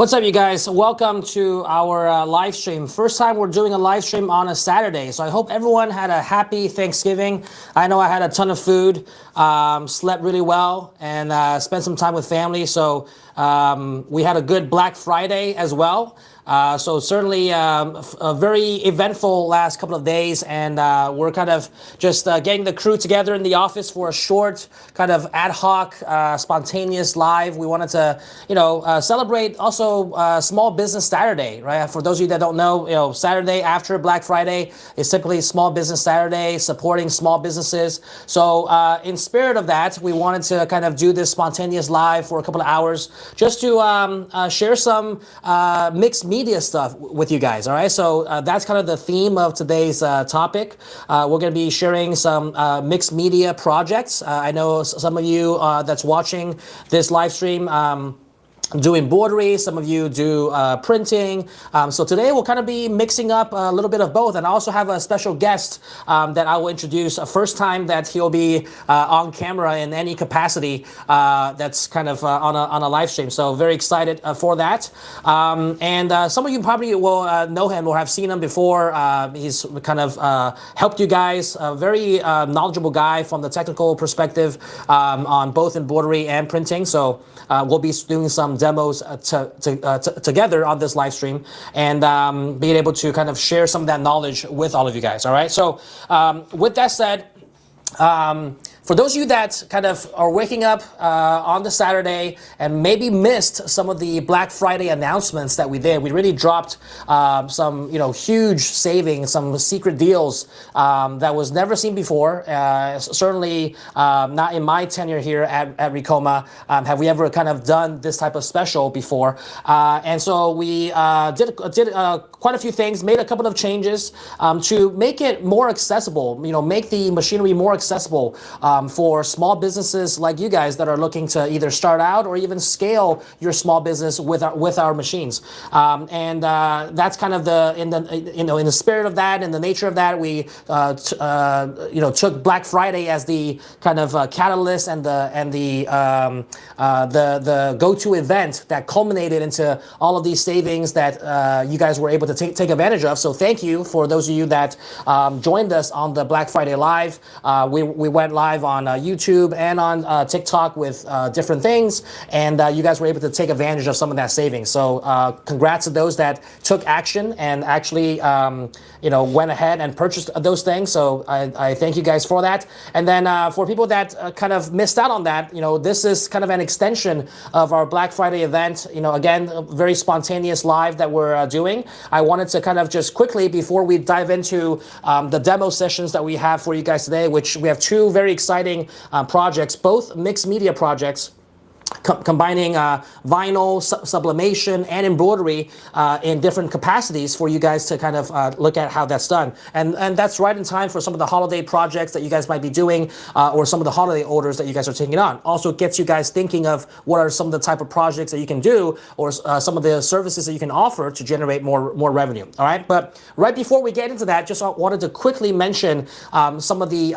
What's up, you guys? Welcome to our live stream. First time we're doing a live stream on a Saturday, so I hope everyone had a happy Thanksgiving. I know I had a ton of food, slept really well, and spent some time with family. So we had a good Black Friday as well. So certainly a very eventful last couple of days, and we're kind of just getting the crew together in the office for a short kind of ad hoc, spontaneous live. We wanted to, celebrate also Small Business Saturday, right? For those of you that don't know, Saturday after Black Friday is typically Small Business Saturday, supporting small businesses. So in spirit of that, we wanted to kind of do this spontaneous live for a couple of hours just to share some mixed media stuff with you guys. All right, so that's kind of the theme of today's topic. We're going to be sharing some mixed media projects. I know some of you that's watching this live stream do embroidery, some of you do printing. So today we'll kind of be mixing up a little bit of both. And I also have a special guest that I will introduce, a first time that he'll be on camera in any capacity that's kind of on a live stream. So very excited for that. And some of you probably will know him or have seen him before. He's kind of helped you guys, a very knowledgeable guy from the technical perspective on both embroidery and printing. So we'll be doing some demos together on this live stream and being able to kind of share some of that knowledge with all of you guys. All right. So with that said, for those of you that kind of are waking up on the Saturday and maybe missed some of the Black Friday announcements that we did, we really dropped some huge savings, some secret deals that was never seen before. Certainly not in my tenure here at Ricoma have we ever kind of done this type of special before. And so we did quite a few things, made a couple of changes to make it more accessible. Make the machinery more accessible for small businesses like you guys that are looking to either start out or even scale your small business with our machines. And that's kind of in the spirit of that, in the nature of that, we took Black Friday as the kind of catalyst and the go-to event that culminated into all of these savings that you guys were able to take advantage of. So thank you for those of you that joined us on the Black Friday Live. We went live on YouTube and on TikTok with different things, and you guys were able to take advantage of some of that savings. So congrats to those that took action and actually went ahead and purchased those things. So I thank you guys for that. And then for people that kind of missed out on that, this is kind of an extension of our Black Friday event. Again, a very spontaneous live that we're doing. I wanted to kind of just quickly, before we dive into the demo sessions that we have for you guys today, which we have two very exciting projects, both mixed media projects, combining vinyl, sublimation, and embroidery in different capacities for you guys to kind of look at how that's done. And that's right in time for some of the holiday projects that you guys might be doing or some of the holiday orders that you guys are taking on. Also gets you guys thinking of what are some of the type of projects that you can do or some of the services that you can offer to generate more revenue. All right. But right before we get into that, just wanted to quickly mention some of the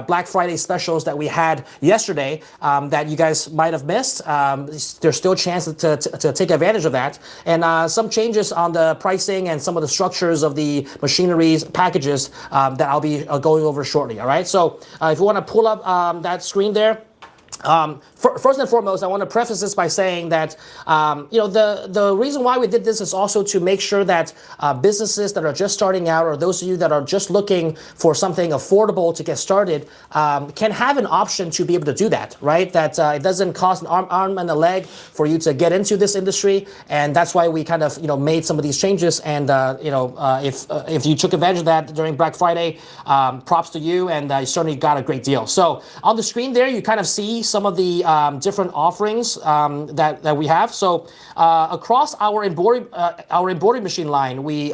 Black Friday specials that we had yesterday that you guys might have missed. There's still a chance to take advantage of that. And some changes on the pricing and some of the structures of the machineries packages that I'll be going over shortly. All right. So if you want to pull up that screen there. First and foremost, I want to preface this by saying that the reason why we did this is also to make sure that businesses that are just starting out, or those of you that are just looking for something affordable to get started, can have an option to be able to do that, right? That it doesn't cost an arm and a leg for you to get into this industry, and that's why we kind of made some of these changes. And if you took advantage of that during Black Friday, props to you, and you certainly got a great deal. So on the screen there, you kind of see some of the different offerings that we have. So across our embroidery machine line, we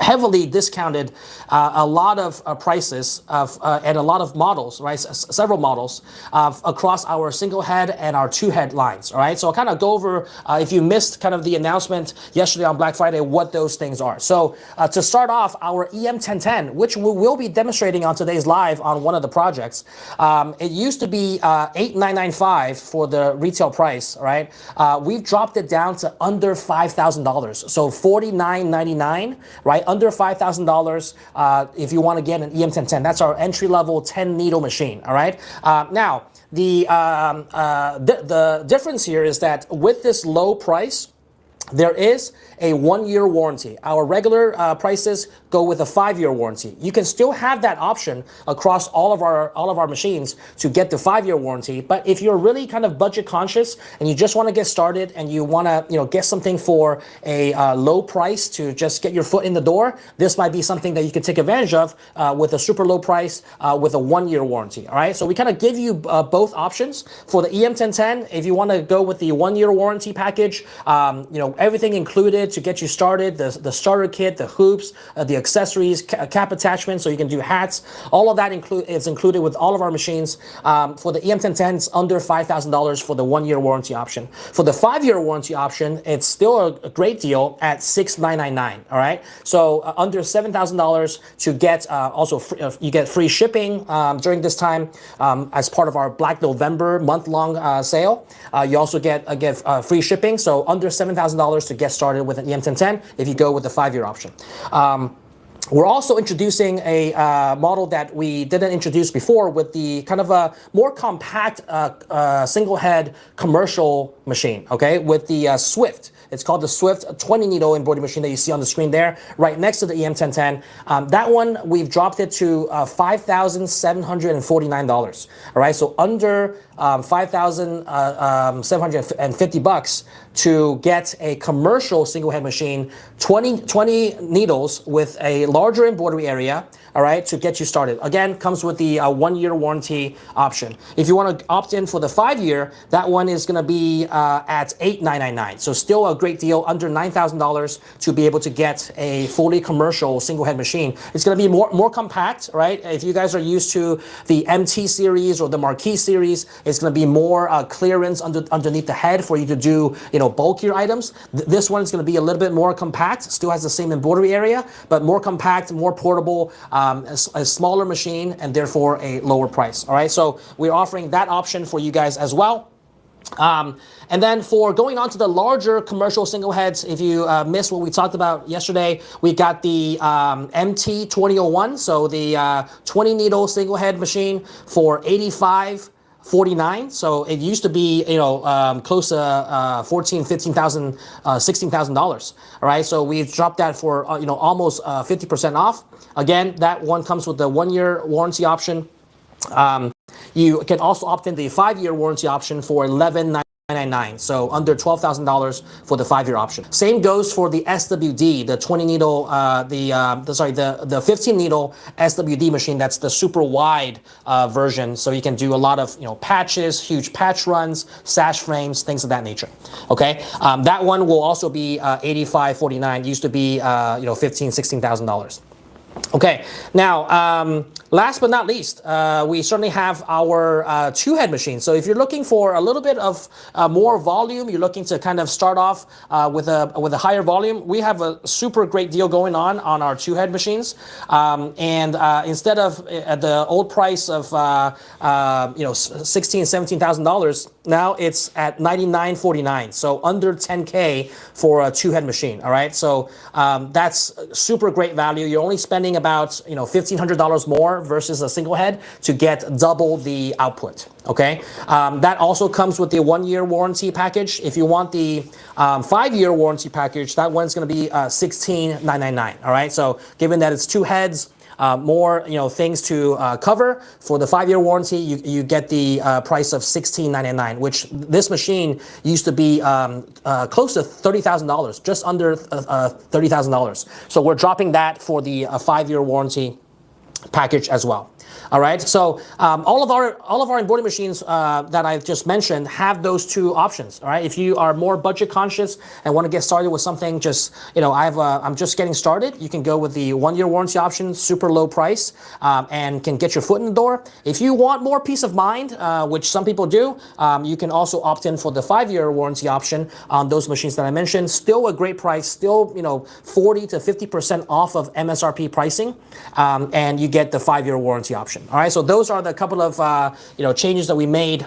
heavily discounted a lot of prices of and a lot of models, right? Several models across our single head and our two head lines. All right, so I'll kind of go over if you missed kind of the announcement yesterday on Black Friday, what those things are. So to start off, our EM1010, which we will be demonstrating on today's live on one of the projects, it used to be $8,995 for the retail price. All right, we've dropped it down to under $5,000, so $49.99, right? Under $5,000 if you want to get an EM1010. That's our entry-level 10-needle machine, all right? Now, the difference here is that with this low price, there is a 1-year warranty. Our regular prices go with a 5-year warranty. You can still have that option across all of our machines to get the 5-year warranty. But if you're really kind of budget conscious and you just want to get started and you want to get something for a low price to just get your foot in the door, this might be something that you can take advantage of with a super low price with a 1-year warranty. All right. So we kind of give you both options for the EM1010. If you want to go with the 1-year warranty package, everything included to get you started, the starter kit, the hoops, the accessories, cap attachments, so you can do hats. All of that is included with all of our machines. For the EM1010, it's under $5,000 for the 1-year warranty option. For the 5-year warranty option, it's still a great deal at $6,999. All right, so under $7,000 to get also you get free shipping during this time as part of our Black November month-long sale. You also get free shipping, so under $7,000 to get started with an EM1010 if you go with the 5-year option. We're also introducing a model that we didn't introduce before with the kind of a more compact single head commercial machine, okay, with the Swift. It's called the Swift 20-needle embroidery machine that you see on the screen there, right next to the EM1010. That one, we've dropped it to $5,749. All right, so under $5,750 to get a commercial single head machine, 20 needles with a larger embroidery area, all right, to get you started. Again, comes with the 1-year warranty option. If you want to opt in for the 5-year, that one is going to be at $8,999. So still a great deal, under $9,000 to be able to get a fully commercial single head machine. It's going to be more compact, right? If you guys are used to the MT series or the Marquee series, it's going to be more clearance underneath the head for you to do, bulkier items. This one is going to be a little bit more compact, still has the same embroidery area, but more compact, more portable, a smaller machine, and therefore a lower price. All right, so we're offering that option for you guys as well. And then for going on to the larger commercial single heads, if you missed what we talked about yesterday, we got the MT 2001, so the 20-needle single head machine for $85.49. So it used to be, close to $14,000, $15,000, $16,000. All right, so we've dropped that for almost 50% off. Again, that one comes with the 1-year warranty option. You can also opt in the 5-year warranty option for $11,999, so under $12,000 for the 5-year option. Same goes for the SWD, the 20-needle, the 15-needle SWD machine. That's the super wide version, so you can do a lot of patches, huge patch runs, sash frames, things of that nature. Okay, that one will also be $85.49. Used to be $15,000, $16,000. Okay, now last but not least, we certainly have our 2-head machine. So if you're looking for a little bit of more volume, you're looking to kind of start off with a higher volume, we have a super great deal going on our 2-head machines. And instead of the old price of $16,000, $17,000, now it's at $99.49. So under $10K for a 2-head machine. All right, so that's super great value. You're only spending about $1,500 more versus a single head to get double the output. Okay, that also comes with the 1-year warranty package. If you want the 5-year warranty package, that one's going to be $16,999. All right, so given that it's 2 heads, more things to cover for the 5-year warranty, you get the price of $16,999, which this machine used to be close to $30,000, just under $30,000. So we're dropping that for the 5-year warranty package as well. All right, so all of our embroidery machines that I just mentioned have those two options. All right, if you are more budget conscious and want to get started with something, just I'm just getting started. You can go with the 1-year warranty option, super low price, and can get your foot in the door. If you want more peace of mind, which some people do, you can also opt in for the 5-year warranty option on those machines that I mentioned. Still a great price, still 40 to 50% off of MSRP pricing, and you get the 5-year warranty option. All right, so those are the couple of changes that we made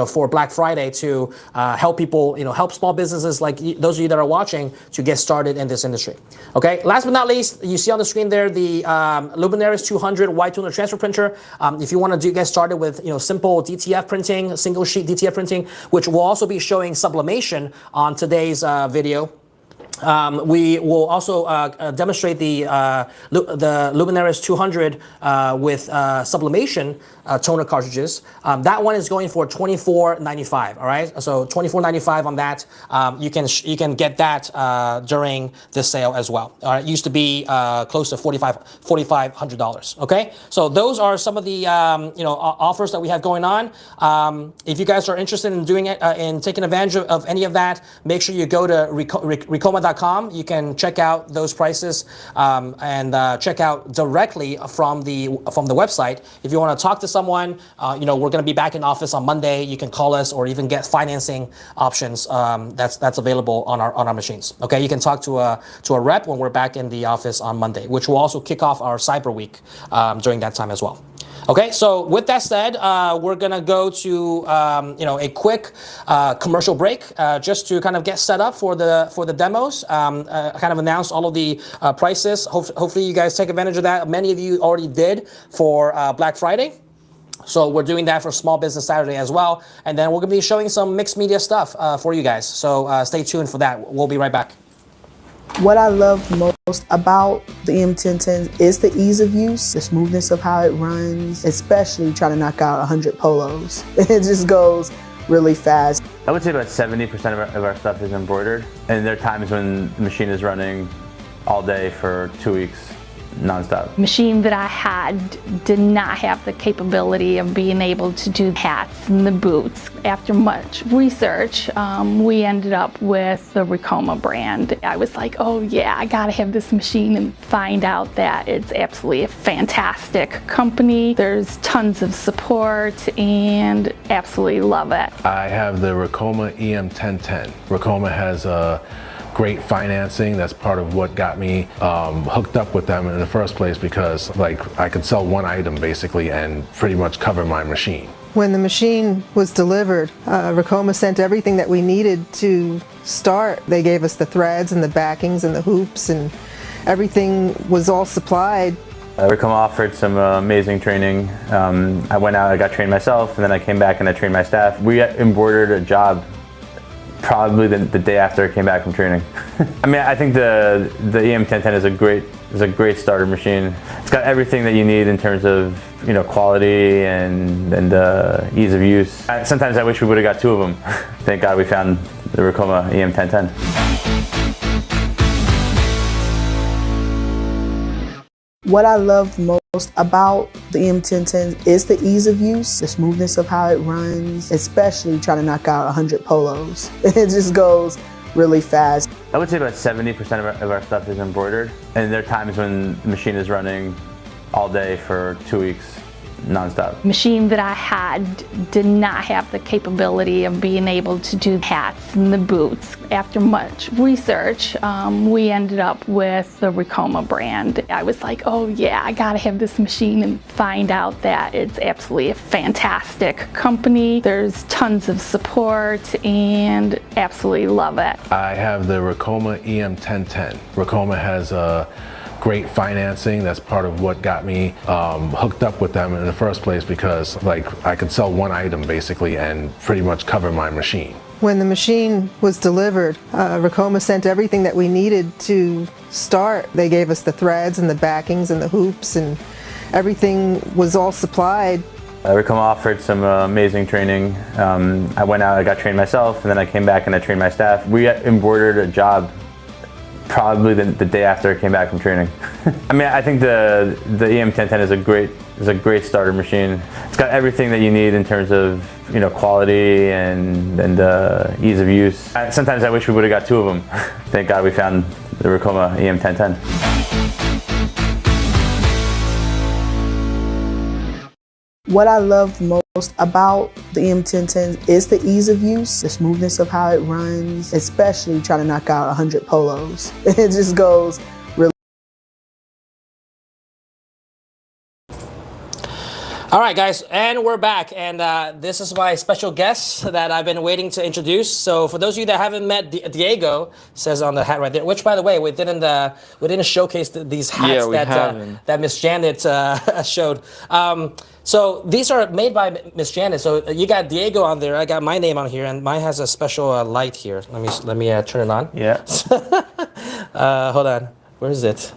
for Black Friday to help people, help small businesses like those of you that are watching to get started in this industry. Okay, last but not least, you see on the screen there the Luminaris 200 wide toner transfer printer. If you want to get started with simple DTF printing, single sheet DTF printing, which we'll also be showing sublimation on today's video. We will also demonstrate the Luminaris 200 with sublimation toner cartridges. That one is going for $24.95. All right, so $24.95 on that. You can get that during this sale as well. All right, it used to be close to $4,500. Okay, so those are some of the offers that we have going on. If you guys are interested in doing it in taking advantage of any of that, make sure you go to Ricoma.com. You can check out those prices and check out directly from the website. If you want to talk to someone, we're going to be back in office on Monday. You can call us or even get financing options that's available on our machines. Okay, you can talk to a rep when we're back in the office on Monday, which will also kick off our Cyber Week during that time as well. Okay, so with that said, we're gonna go to a quick commercial break just to kind of get set up for the demos. Kind of announce all of the prices. Hopefully you guys take advantage of that. Many of you already did for Black Friday. So we're doing that for Small Business Saturday as well. And then we're gonna be showing some mixed media stuff for you guys. So stay tuned for that. We'll be right back. What I love most about the EM1010 is the ease of use, the smoothness of how it runs, especially trying to knock out 100 polos. It just goes really fast. I would say about 70% of our stuff is embroidered, and there are times when the machine is running all day for 2 weeks. Non-stop. Machine that I had did not have the capability of being able to do hats and the boots. After much research, we ended up with the Ricoma brand. I was like, oh yeah, I gotta have this machine, and find out that it's absolutely a fantastic company. There's tons of support and absolutely love it. I have the Ricoma EM1010. Ricoma has a great financing. That's part of what got me hooked up with them in the first place, because I could sell one item basically and pretty much cover my machine. When the machine was delivered, Ricoma sent everything that we needed to start. They gave us the threads and the backings and the hoops, and everything was all supplied. Ricoma offered some amazing training. I went out, I got trained myself, and then I came back and I trained my staff. We embroidered a job probably the day after I came back from training. I mean, I think the EM1010 is a great starter machine. It's got everything that you need in terms of quality and ease of use. Sometimes I wish we would have got two of them. Thank God we found the Ricoma EM1010. What I love most about the EM1010 is the ease of use, the smoothness of how it runs, especially trying to knock out 100 polos. It just goes really fast. I would say about 70% of our stuff is embroidered, and there are times when the machine is running all day for 2 weeks. Non-stop. Machine that I had did not have the capability of being able to do hats and the boots. After much research, we ended up with the Ricoma brand. I was like, oh yeah, I gotta have this machine, and find out that it's absolutely a fantastic company. There's tons of support and absolutely love it. I have the Ricoma EM1010. Ricoma has a great financing. That's part of what got me hooked up with them in the first place, because I could sell one item basically and pretty much cover my machine. When the machine was delivered, Ricoma sent everything that we needed to start. They gave us the threads and the backings and the hoops, and everything was all supplied. Ricoma offered some amazing training. I went out, I got trained myself, and then I came back and I trained my staff. We embroidered a job probably the day after I came back from training. I mean, I think the EM1010 is a great starter machine. It's got everything that you need in terms of quality and ease of use. Sometimes I wish we would have got two of them. Thank God we found the Ricoma EM1010. What I love most about the EM1010 is the ease of use, the smoothness of how it runs, especially trying to knock out 100 polos. It just goes really. All right, guys, and we're back, and this is my special guest that I've been waiting to introduce. So, for those of you that haven't met Diego, says on the hat right there. Which, by the way, we didn't showcase these hats that Miss Janet showed. So these are made by Miss Janet. So you got Diego on there. I got my name on here, and mine has a special light here. Let me turn it on. Yeah. Hold on. Where is it?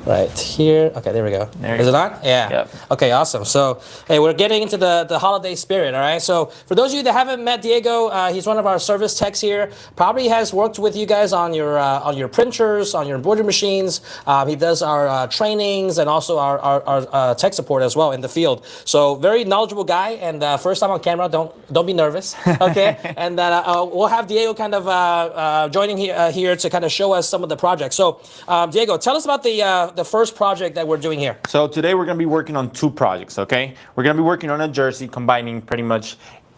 Right here. Okay, there we go. Is it on? Yeah. Yep. Okay, awesome. So, hey, we're getting into the holiday spirit, all right? So, for those of you that haven't met Diego, he's one of our service techs here. Probably has worked with you guys on your printers, on your embroidery machines. He does our trainings and also our tech support as well in the field. So, very knowledgeable guy, and first time on camera. Don't be nervous, okay? And we'll have Diego kind of joining here to kind of show us some of the projects. So, Diego, tell us about the first project that we're doing here. So today we're going to be working on two projects, okay? We're going to be working on a jersey combining pretty much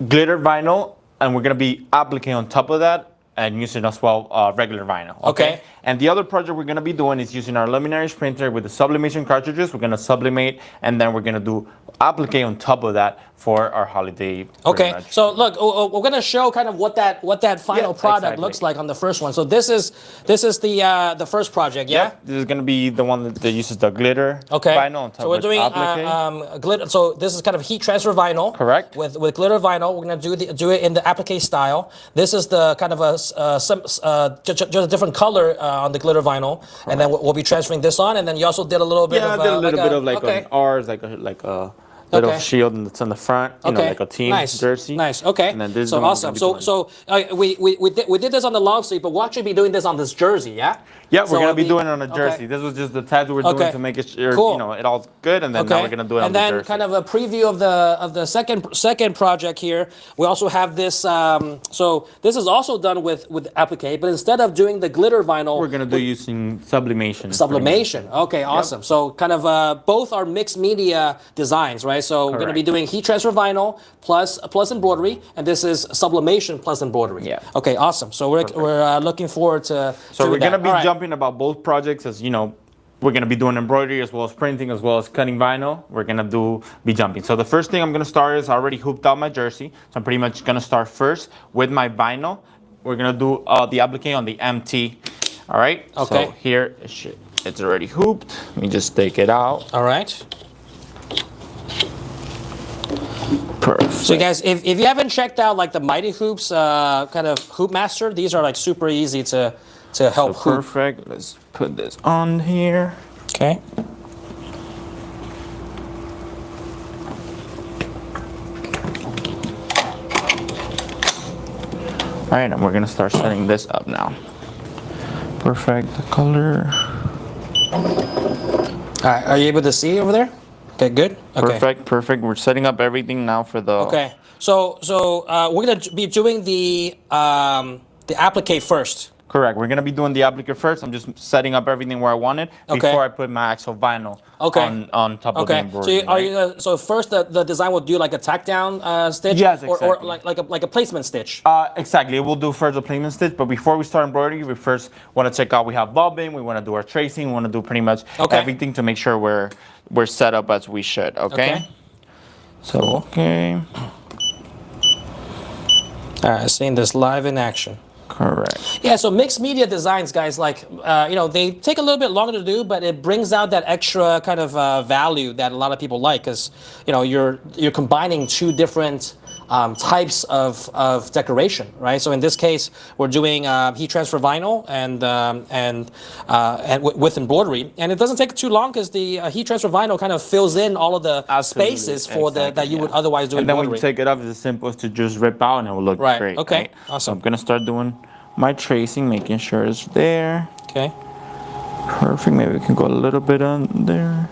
glitter vinyl, and we're going to be appliquing on top of that and using as well regular vinyl, okay? And the other project we're going to be doing is using our luminaries printer with the sublimation cartridges. We're going to sublimate, and then we're going to do applique on top of that for our holiday. Okay, so look, we're going to show kind of what that final product looks like on the first one. So this is the first project, yeah? Yep. This is going to be the one that uses the glitter vinyl on top. So we're doing glitter. So this is kind of heat transfer vinyl. Correct. With glitter vinyl, we're going to do it in the applique style. This is the kind of just a different color on the glitter vinyl, and then we'll be transferring this on. And then you also did a little bit of I did a little bit of like an R's, like a little shield that's on the front, you know, like a team jersey. Nice. Okay. And then this so awesome. So we did this on the long sleeve, but we'll actually be doing this on this jersey, yeah? Yeah, we're gonna be doing it on a jersey. This was just the test we were doing to make it sure you know it all's good, and then now we're gonna do it on the jersey. And then kind of a preview of the second project here. We also have this. So this is also done with applique, but instead of doing the glitter vinyl, we're gonna do using sublimation. Sublimation. Okay, awesome. So kind of both are mixed media designs, right? So we're gonna be doing heat transfer vinyl plus embroidery, and this is sublimation plus embroidery. Yeah. Okay, awesome. So we're looking forward to. So we're gonna be jumping about both projects, as you know. We're gonna be doing embroidery as well as printing as well as cutting vinyl. We're gonna be jumping. So the first thing I'm gonna start is I already hooped out my jersey. So I'm pretty much gonna start first with my vinyl. We're gonna do the applique on the MT. All right. Okay. So here it's already hooped. Let me just take it out. All right. Perfect. So you guys, if you haven't checked out like the Mighty Hoops kind of Hoop Master, these are like super easy to help hoop. Perfect. Let's put this on here. Okay. All right, and we're gonna start setting this up now. Perfect. The color. All right. Are you able to see over there? Okay. Good. Okay. Perfect. We're setting up everything now for the. Okay. So we're gonna be doing the applique first. Correct. We're gonna be doing the applique first. I'm just setting up everything where I want it before I put my actual vinyl on top of the embroidery. So first the design will do like a tack down stitch, yes, exactly. or like a placement stitch. Exactly. We'll do first a placement stitch, but before we start embroidery, we first want to check out. We have bobbing. We want to do our tracing. We want to do pretty much everything to make sure we're set up as we should. Okay. So okay. All right. Seeing this live in action. Correct. Yeah, so mixed media designs, guys, like, they take a little bit longer to do, but it brings out that extra kind of value that a lot of people like, because, you're combining two different types of decoration, right? So in this case, we're doing heat transfer vinyl and with embroidery, and it doesn't take too long because the heat transfer vinyl kind of fills in all of the spaces for that you would otherwise do. And then when you take it off, it's as simple as to just rip out, and it will look great. Okay. Right? Awesome. So I'm gonna start doing my tracing, making sure it's there. Okay. Perfect. Maybe we can go a little bit on there.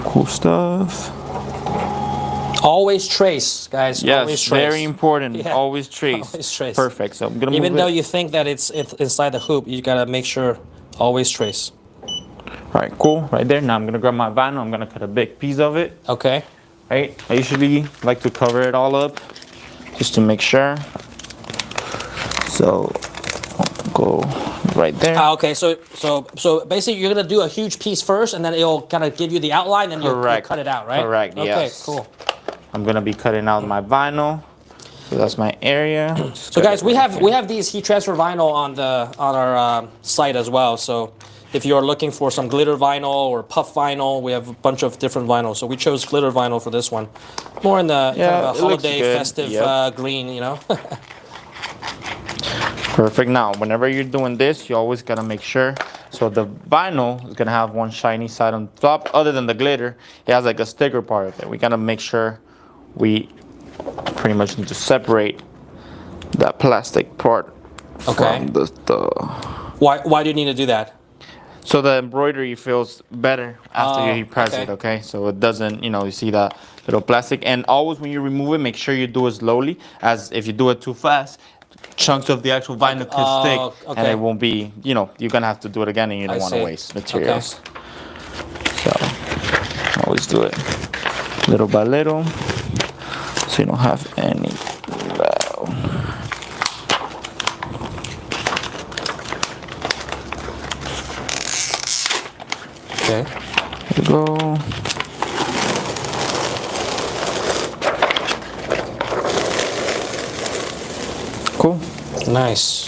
Cool stuff. Always trace, guys. Yes, always trace. very important. Yeah. Always trace. Always trace. Perfect. So I'm gonna move Even though it. you think that it's inside the hoop, you gotta make sure always trace. All right, cool. Right there. Now I'm gonna grab my vinyl. I'm gonna cut a big piece of it. Okay. Right. I usually like to cover it all up, just to make sure. So go right there. Okay. So basically, you're gonna do a huge piece first, and then it'll kind of give you the outline, and you'll cut it out, right? Correct. Okay. Yes. Cool. I'm gonna be cutting out my vinyl. So that's my area. So guys, we have these heat transfer vinyl on our site as well. So if you're looking for some glitter vinyl or puff vinyl, we have a bunch of different vinyl. So we chose glitter vinyl for this one, more in the kind of a it looks holiday good. festive Yep. green, you know. Perfect. Now, whenever you're doing this, you always gotta make sure. So the vinyl is gonna have one shiny side on top. Other than the glitter, it has like a sticker part of it. We gotta make sure we pretty much need to separate that plastic part Okay. from the. Why do you need to do that? So the embroidery feels better after you heat press it, okay. okay? So it doesn't, you see that little plastic. And always when you remove it, make sure you do it slowly, as if you do it too fast, chunks of the actual vinyl could stick, and okay. it won't be, you're gonna have to do it again, and you don't want to see. waste materials. So always do it little by little, so you don't have any. Okay. There we go. Cool. Nice.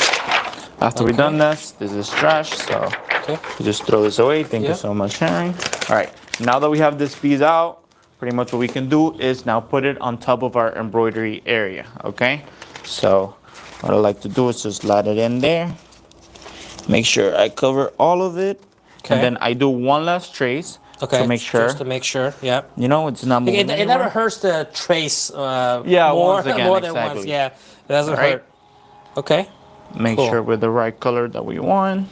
After we're done this is trash, so Okay. we just throw this away. Thank Yeah. you so much, Sharon. All right, now that we have this piece out, pretty much what we can do is now put it on top of our embroidery area, okay? So what I like to do is just slide it in there. Make sure I cover all of it. Okay. And then I do one last trace to make sure, Just to make sure, yeah. it's not moving It never anywhere. hurts to trace Yeah, more, once again, more than once. exactly. Yeah, it doesn't Right. hurt. Okay. Make Cool. sure we're the right color that we want.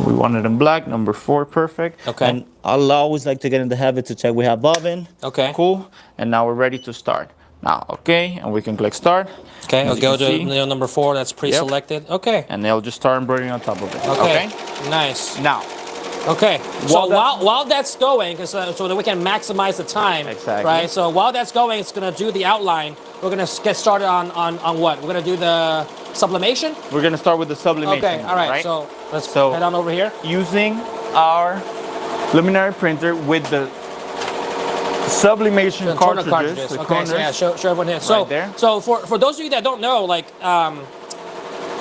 We want it in black, number 4, perfect. Okay. And I'll always like to get in the habit to check we have oven. Okay. Cool. And now we're ready to start. Now, okay, and we can click start. Okay, As I'll you go can to see. number 4. That's pre-selected. Okay. And they'll just start embroidering on top of it. Okay. Nice. Now, Okay. So While that- while that's going, so that we can maximize the time. Exactly. Right. So while that's going, it's gonna do the outline. We're gonna get started on what? We're gonna do the sublimation. we're gonna start with the sublimation. Okay. All right. So let's So- head on over here. using our luminary printer with the sublimation The toner cartridges, the Okay. So yeah, corners. show everyone here. So Right there. So for those of you that don't know, like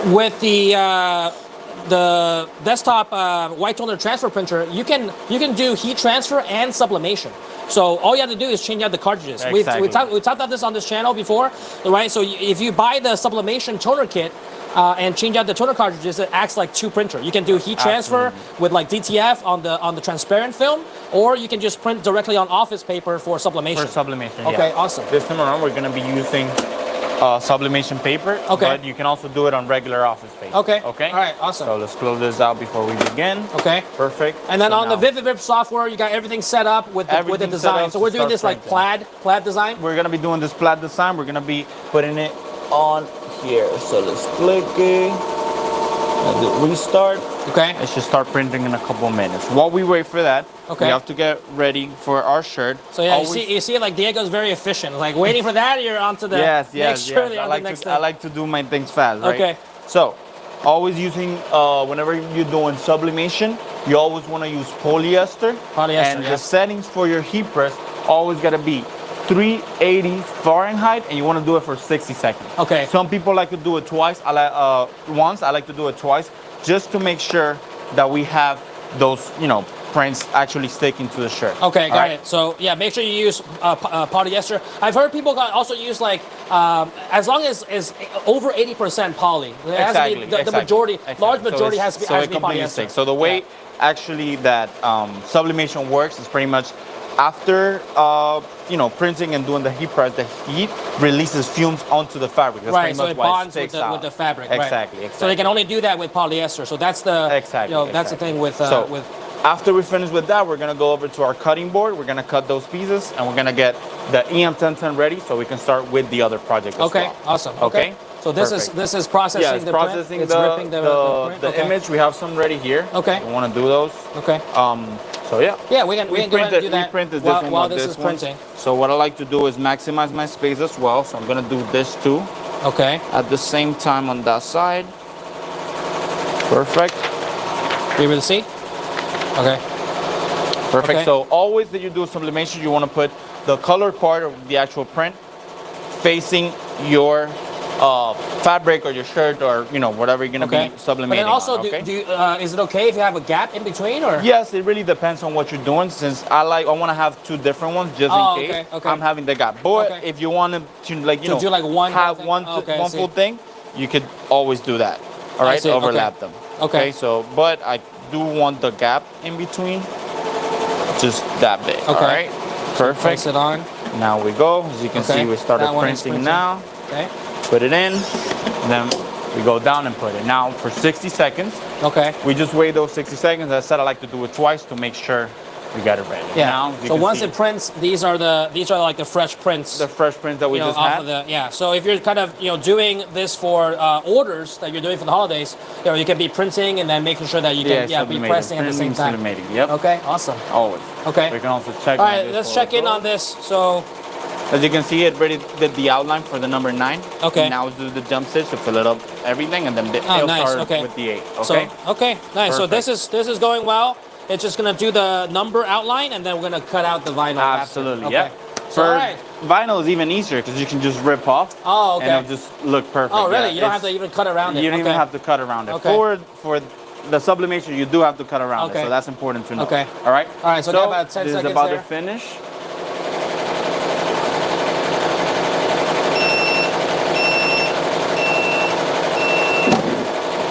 with the desktop white toner transfer printer, you can do heat transfer and sublimation. So all you have to do is change out the cartridges. Exactly. We talked about this on this channel before, right? So if you buy the sublimation toner kit and change out the toner cartridges, it acts like 2 printer. You can do heat transfer with like DTF on the transparent film, or you can just print directly on office paper for sublimation. For sublimation, Okay, yeah. awesome. This time around, we're going to be using sublimation paper, Okay. but you can also do it on regular office paper. Okay. Okay. All right, awesome. So let's close this out before we begin. Okay. Perfect. And then So on the now VividVip software, you got everything set up with the Everything set design. up So to we're doing start this like printing. plaid design. we're going to be doing this plaid design. We're going to be putting it on here. So let's click it. And do restart. Okay. It should start printing in a couple of minutes. While we wait for that, Okay. we have to get ready for our shirt. So yeah, Always- you see, like Diego's very efficient. Like waiting for that, you're on to the Yes, next shirt. yes. you're I on like the next to thing. I like to do my things fast, right? Okay. So, always using whenever you're doing sublimation, you always want to use polyester. Polyester, And yeah. the settings for your heat press always gotta be 380 Fahrenheit, and you want to do it for 60 seconds. Okay. Some people like to do it twice. I like once. I like to do it twice, just to make sure that we have those, prints actually sticking to the shirt. Okay, All got right? it. So yeah, make sure you use polyester. I've heard people also use like as long as is over 80% poly. It has to be the majority, large majority has to be completely polyester. sticks. So the way actually that sublimation works is pretty much after printing and doing the heat press, the heat releases fumes onto the fabric. That's Right, pretty so much it why bonds sticks with out. the fabric. Exactly, right. exactly. So they can only do that with polyester. So that's the Exactly. that's the thing with So, with. after we finish with that, we're gonna go over to our cutting board. We're gonna cut those pieces, and we're gonna get the EM1010 ready so we can start with the other project as Okay, well. awesome. Okay. So this Perfect. is processing Yeah, it's the processing print. It's ripping the print. the Okay. image. We have some ready here. Okay. We want to do those. Okay. So yeah. Yeah, we can go ahead and do that We printed this while, one while on this this is one. printing. So what I like to do is maximize my space as well. So I'm gonna do this too Okay. at the same time on that side. Perfect. You able to see? Okay. Perfect. Okay. So always that you do sublimation, you want to put the color part of the actual print facing your fabric or your shirt or whatever you're gonna Okay. be sublimating. But then also, on, okay? is it okay if you have a gap in between or? Yes, it really depends on what you're doing. Since I want to have two different ones just Oh, in case. okay, okay. I'm having the gap. But Okay. if you want to do like one have thing? one Okay, I one see. full thing, you could always do that. All right, see, okay. overlap them. Okay. So, but I do want the gap in between, just that big. All Okay. right. Perfect. Place it on. Now we go. As you can Okay. see, we started That one is printing now. Okay. Put it in. Then we go down and put it. Now for 60 seconds, Okay. we just wait those 60 seconds. As I said, I like to do it twice to make sure we got it ready. Yeah. Now, you So can once see it prints, these are like the fresh prints. the fresh print that we just off had. of the So if you're kind of doing this for orders that you're doing for the holidays, you can be printing and then making sure that you can be sublimating. pressing at the same time. Sublimating, yep. Okay. Awesome. Always. Okay. We can also check. All on right. this Let's while check it in goes. on this. So. As you can see, it already did the outline for the number 9. Okay. Now we'll do the jump stitch to fill it up everything, and then Oh, it'll nice. start Okay. with the 8. Okay. So okay. Nice. So this is going well. It's just gonna do the number outline, and then we're gonna cut out the vinyl. Absolutely. After. Yep. Okay. For All right. vinyl is even easier because you can just rip off. Oh, okay. And it'll just look perfect. Oh, really? Yeah, You don't have it's- to even cut around it. You don't even Okay. have to cut around it. Okay. For the sublimation, you do have to cut around it, Okay. so that's important to know. Okay. All right. All right, so we got about 10 this seconds is about there. to finish.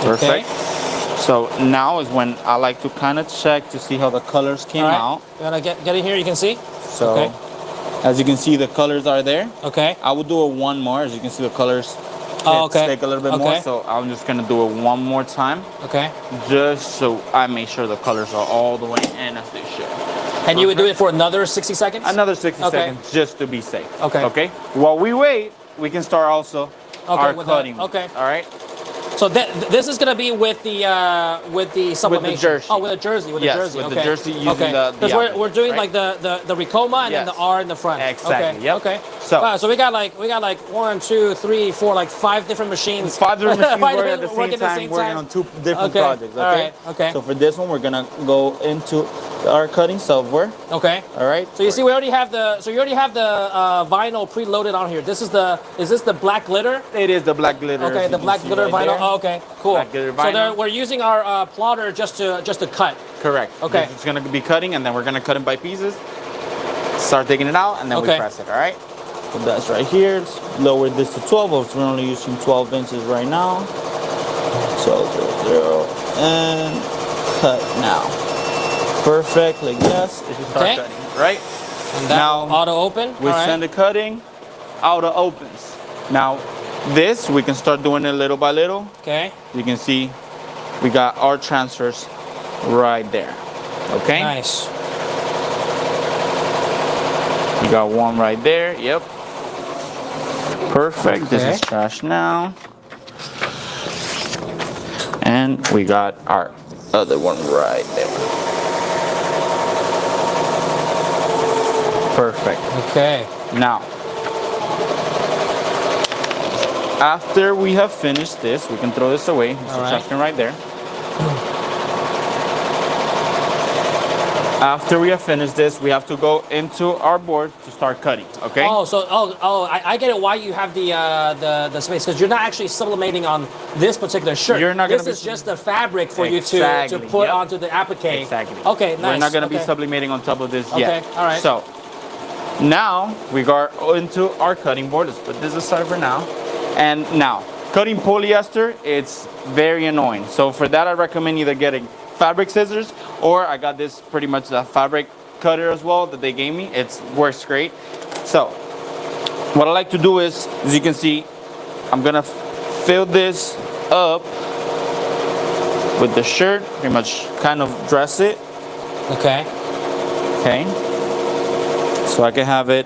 Okay. Perfect. So now is when I like to kind of check to see how the colors came All right. out. You wanna get in here? You can see. So Okay. as you can see, the colors are there. Okay. I will do it one more. As you can see, the colors Oh, okay. stick a little bit more. Okay. So I'm just gonna do it one more time, Okay. just so I make sure the colors are all the way in as they should. And you would do it for another 60 seconds? Another 60 Okay. seconds just to be safe. Okay. Okay. While we wait, we can start also our with cutting. that. Okay. All right. So this is gonna be with the sublimation. jersey. Oh, with the jersey. With Yes, the jersey. with okay. the jersey using okay. the Because outfit, we're doing right? like the Ricoma and then Yes. the R in the front. Exactly, Okay. yep. Okay. So- wow, so we got like 1, 2, 3, 4, like 5 different machines. 5 different machines Five working at the working same time, working on 2 different Okay. projects. Okay. All right. Okay. So for this one, we're gonna go into our cutting software. Okay. All right. So you see, we already have the vinyl preloaded on here. Is this the black glitter? It is the black glitter. Okay, as the you black can see glitter right vinyl. there. Oh, okay, cool. Black glitter So vinyl. we're using our plotter just to cut. Correct. Okay. It's gonna be cutting, and then we're gonna cut it by pieces. Start taking it out, and then Okay. we press it. All right. So that's right here. Let's lower this to 12. We're only using 12 inches right now. 12, and cut now. Perfect. Like yes. If you start Okay. cutting, right? And that Now, will auto open. We All right. send the cutting, auto opens. Now, this we can start doing it little by little. Okay. You can see we got our transfers right there. Okay. Nice. You got one right there. Yep. Perfect. This Okay. is trash now. And we got our other one right there. Perfect. Okay. Now, after we have finished this, we can throw this away. There's a All right. trash can right there. After we have finished this, we have to go into our board to start cutting. Okay. Oh, so I get it. Why you have the space? Because you're not actually sublimating on this particular shirt. You're not gonna This be is just the fabric for you to Exactly, put yep. onto the applique. Exactly. Okay. Nice. We're not going to be Okay. sublimating on top of this Okay, yet. all right. So now we go into our cutting board. Let's put this aside for now. And now, cutting polyester, it's very annoying. So for that, I recommend either getting fabric scissors, or I got this pretty much the fabric cutter as well that they gave me. It works great. So what I like to do is, as you can see, I'm gonna fill this up with the shirt, pretty much kind of dress it. Okay. Okay. So I can have it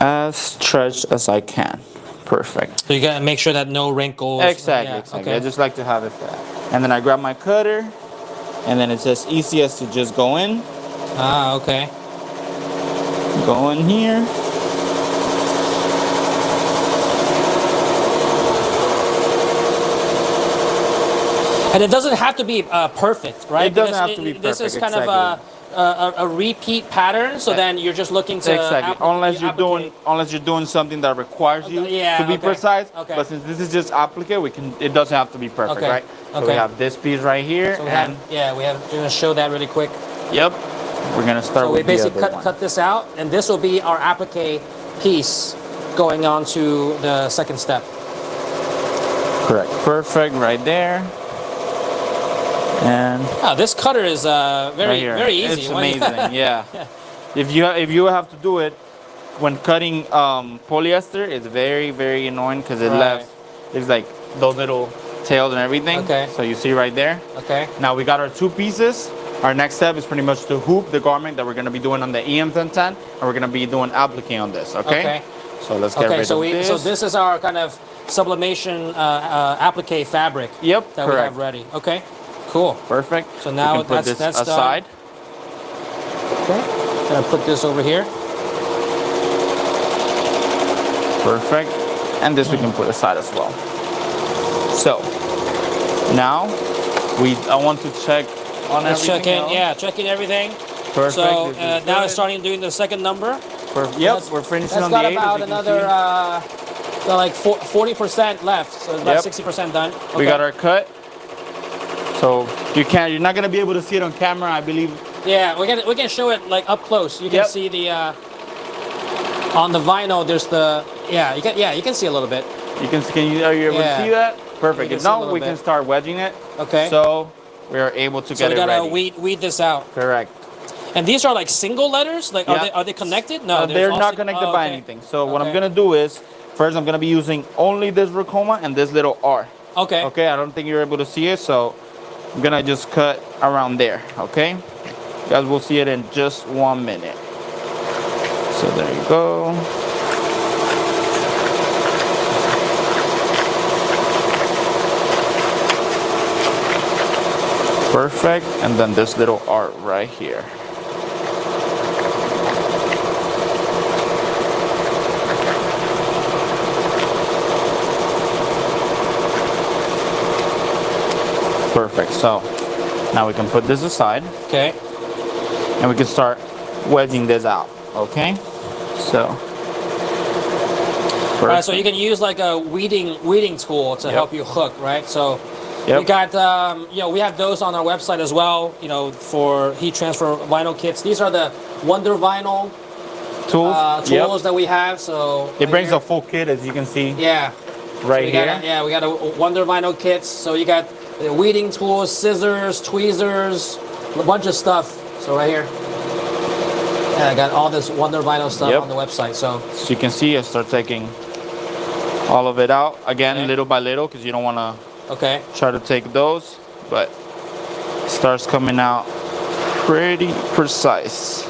as stretched as I can. Perfect. So you gotta make sure that no wrinkles. Exactly, Yeah, exactly. okay. I just like to have it flat. And then I grab my cutter, and then it's as easy as to just go in. Ah, okay. Go in here. And it doesn't have to be perfect, right? It doesn't Because have to be This is perfect, kind of a repeat pattern, so then you're just looking to Exactly. Unless you're doing something that requires you Yeah, to be okay. precise. Okay. But since this is just applique, it doesn't have to be perfect, Okay. right? So we Okay. have this piece right here, So we and have, we're gonna show that really quick. yep, we're gonna start So we with the basically other one. cut this out, and this will be our applique piece going on to the second step. Correct. Perfect, right there. And Oh, this cutter is right very here. very easy. It's amazing. Yeah. If you have to do it when cutting polyester, it's very annoying because it Right. left there's like those little tails and everything. Okay. So you see right there. Okay. Now we got our two pieces. Our next step is pretty much to hoop the garment that we're gonna be doing on the EM1010, and we're gonna be doing applique on this. Okay. Okay. So let's get Okay. rid So of this. so this is our kind of sublimation applique fabric. Yep, That we correct. have ready. Okay. Cool. Perfect. So now we can put this that's done. aside. Okay. Gonna put this over here. Perfect. And this we can put aside as well. So now I want to check on Let's everything check in. else. Yeah, check in everything. Perfect. So This is now good. it's starting doing the second number. Yep, we're finishing That's on got the 8. about another like 40% left, so it's about Yep. 60% done. We Okay. got our cut. So you're not gonna be able to see it on camera, I believe. Yeah, we can show it like up close. You can Yep. see the on the vinyl. There's the you can see a little bit. Are you able Yeah. to see that? Perfect. can If see a not, little we can bit. start wedging it. Okay. So we are able to So get we it gotta ready. weed this out. Correct. And these are like single letters. Like Yeah. are they connected? No, They're all not sing- connected oh, by okay. anything. So what I'm Okay. gonna do is first I'm gonna be using only this Ricoma and this little R. Okay. Okay, I don't think you're able to see it, so I'm gonna just cut around there, okay? You guys will see it in just 1 minute. So there you go. Perfect, and then this little art right here. Perfect, so now we can put this aside Okay. and we can start wedging this out, okay? So, All right, so you can use like a weeding tool to Yep. help you hook, right? So Yep. we got we have those on our website as well. For heat transfer vinyl kits. These are the Wonder Vinyl tools, tools that we have. So It right brings here. a full kit, as you can see, Yeah. right we here. Got we got a Wonder Vinyl kits. So you got the weeding tools, scissors, tweezers, a bunch of stuff. So right here. Yeah, I got all this Wonder Vinyl stuff Yep. on the website. So As you can see, I start taking all of it out again, Okay. little by little, because you don't want to okay. try to take those, but it starts coming out pretty precise.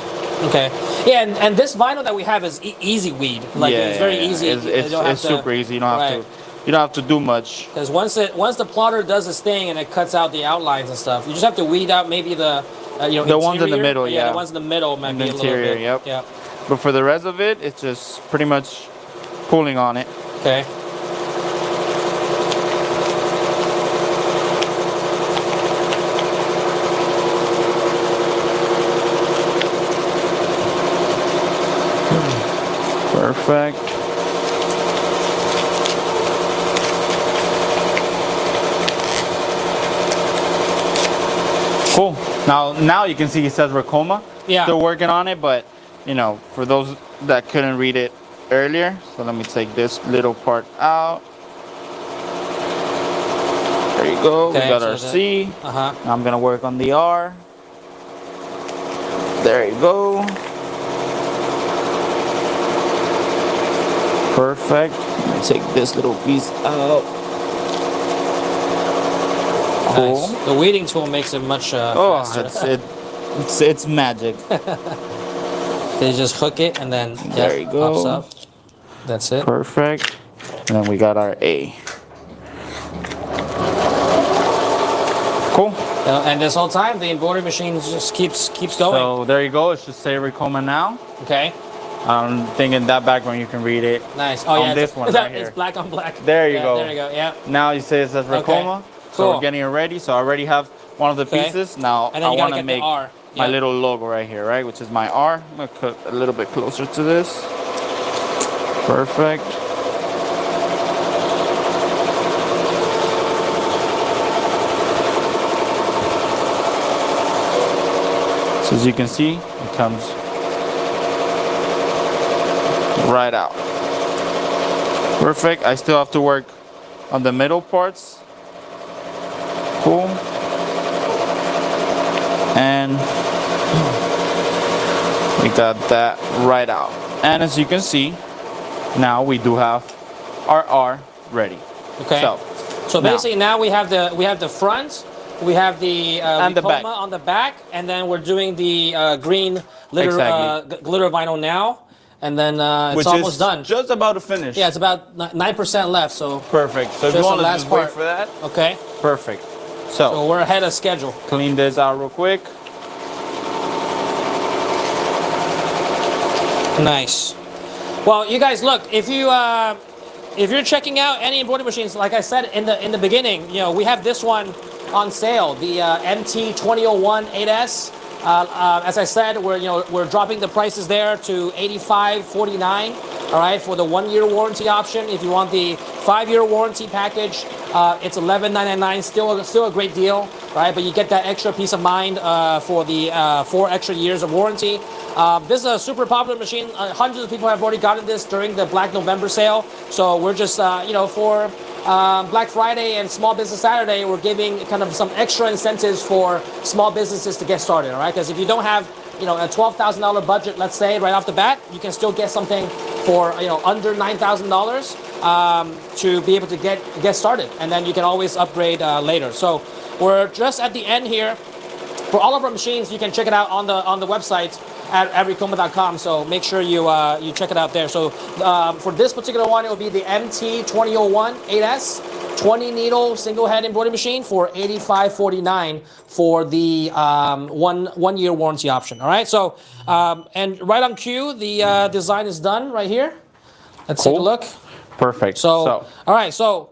Okay. Yeah, and this vinyl that we have is easy weed. Like it's very easy. It's super easy. You don't have to. You don't have to do much. Because once the plotter does its thing and it cuts out the outlines and stuff, you just have to weed out maybe the The ones in the interior. middle, The yeah. ones in the middle might In be the a little interior, bit. yep. Yeah. But for the rest of it, it's just pretty much pulling on it. Okay. Perfect. Cool. Now you can see it says Ricoma. Yeah. Still working on it, but for those that couldn't read it earlier, so let me take this little part out. There you go. Okay, we got so our C. Uh-huh. Now I'm gonna work on the R. There you go. Perfect. Let me take this little piece out. Cool. Nice. The weeding tool makes it much faster. It's magic. They just hook it and then There you go. pops up. That's it. Perfect. And then we got our A. Cool. And this whole time, the embroidery machine just keeps going. So there you go. It should say Ricoma now. Okay. I'm thinking that background you can read it. Nice. Oh On yeah, this one right here. It's black on black. There you Yeah, go. There you go. Yeah. Now you say it says Ricoma. So Cool. we're getting it ready. So I already have one of the Okay. pieces. Now And then I you gotta want to get the make R. my Yeah. little logo right here, right? Which is my R. I'm going to cut a little bit closer to this. Perfect. So as you can see, it comes right out. Perfect. I still have to work on the middle parts. Cool. And we got that right out. And as you can see, now we do have our R ready. Okay. So now- basically now we have the front, we have the And the Ricoma back. on the back, and then we're doing the green glitter Exactly. glitter vinyl now, and then it's which almost is done. just about to finish. Yeah, it's about 9% left. So Perfect. So if Just you the want to last just wait part. for that, okay, perfect. so So we're ahead of schedule. clean this out real quick. Nice. Well, you guys, look, if you're checking out any embroidery machines, like I said in the beginning, you know, we have this one on sale, the MT2001 8S. As I said, we're dropping the prices there to $85.49. All right, for the 1-year warranty option. If you want the 5-year warranty package, it's $11.99. Still a great deal, right? But you get that extra peace of mind for the 4 extra years of warranty. This is a super popular machine. Hundreds of people have already gotten this during the Black November sale. So we're just, for Black Friday and Small Business Saturday, we're giving kind of some extra incentives for small businesses to get started, all right? Because if you don't have, a $12,000 budget, let's say, right off the bat, you can still get something for, under $9,000 to be able to get started. And then you can always upgrade later. So we're just at the end here. For all of our machines, you can check it out on the website at ricoma.com. So make sure you check it out there. So for this particular one, it will be the MT2001 8S 20 needle single head embroidery machine for $85.49 for the 1 year warranty option. All right. So and right on cue, the design is done right here. Let's take a Cool. look. Perfect. So all right. So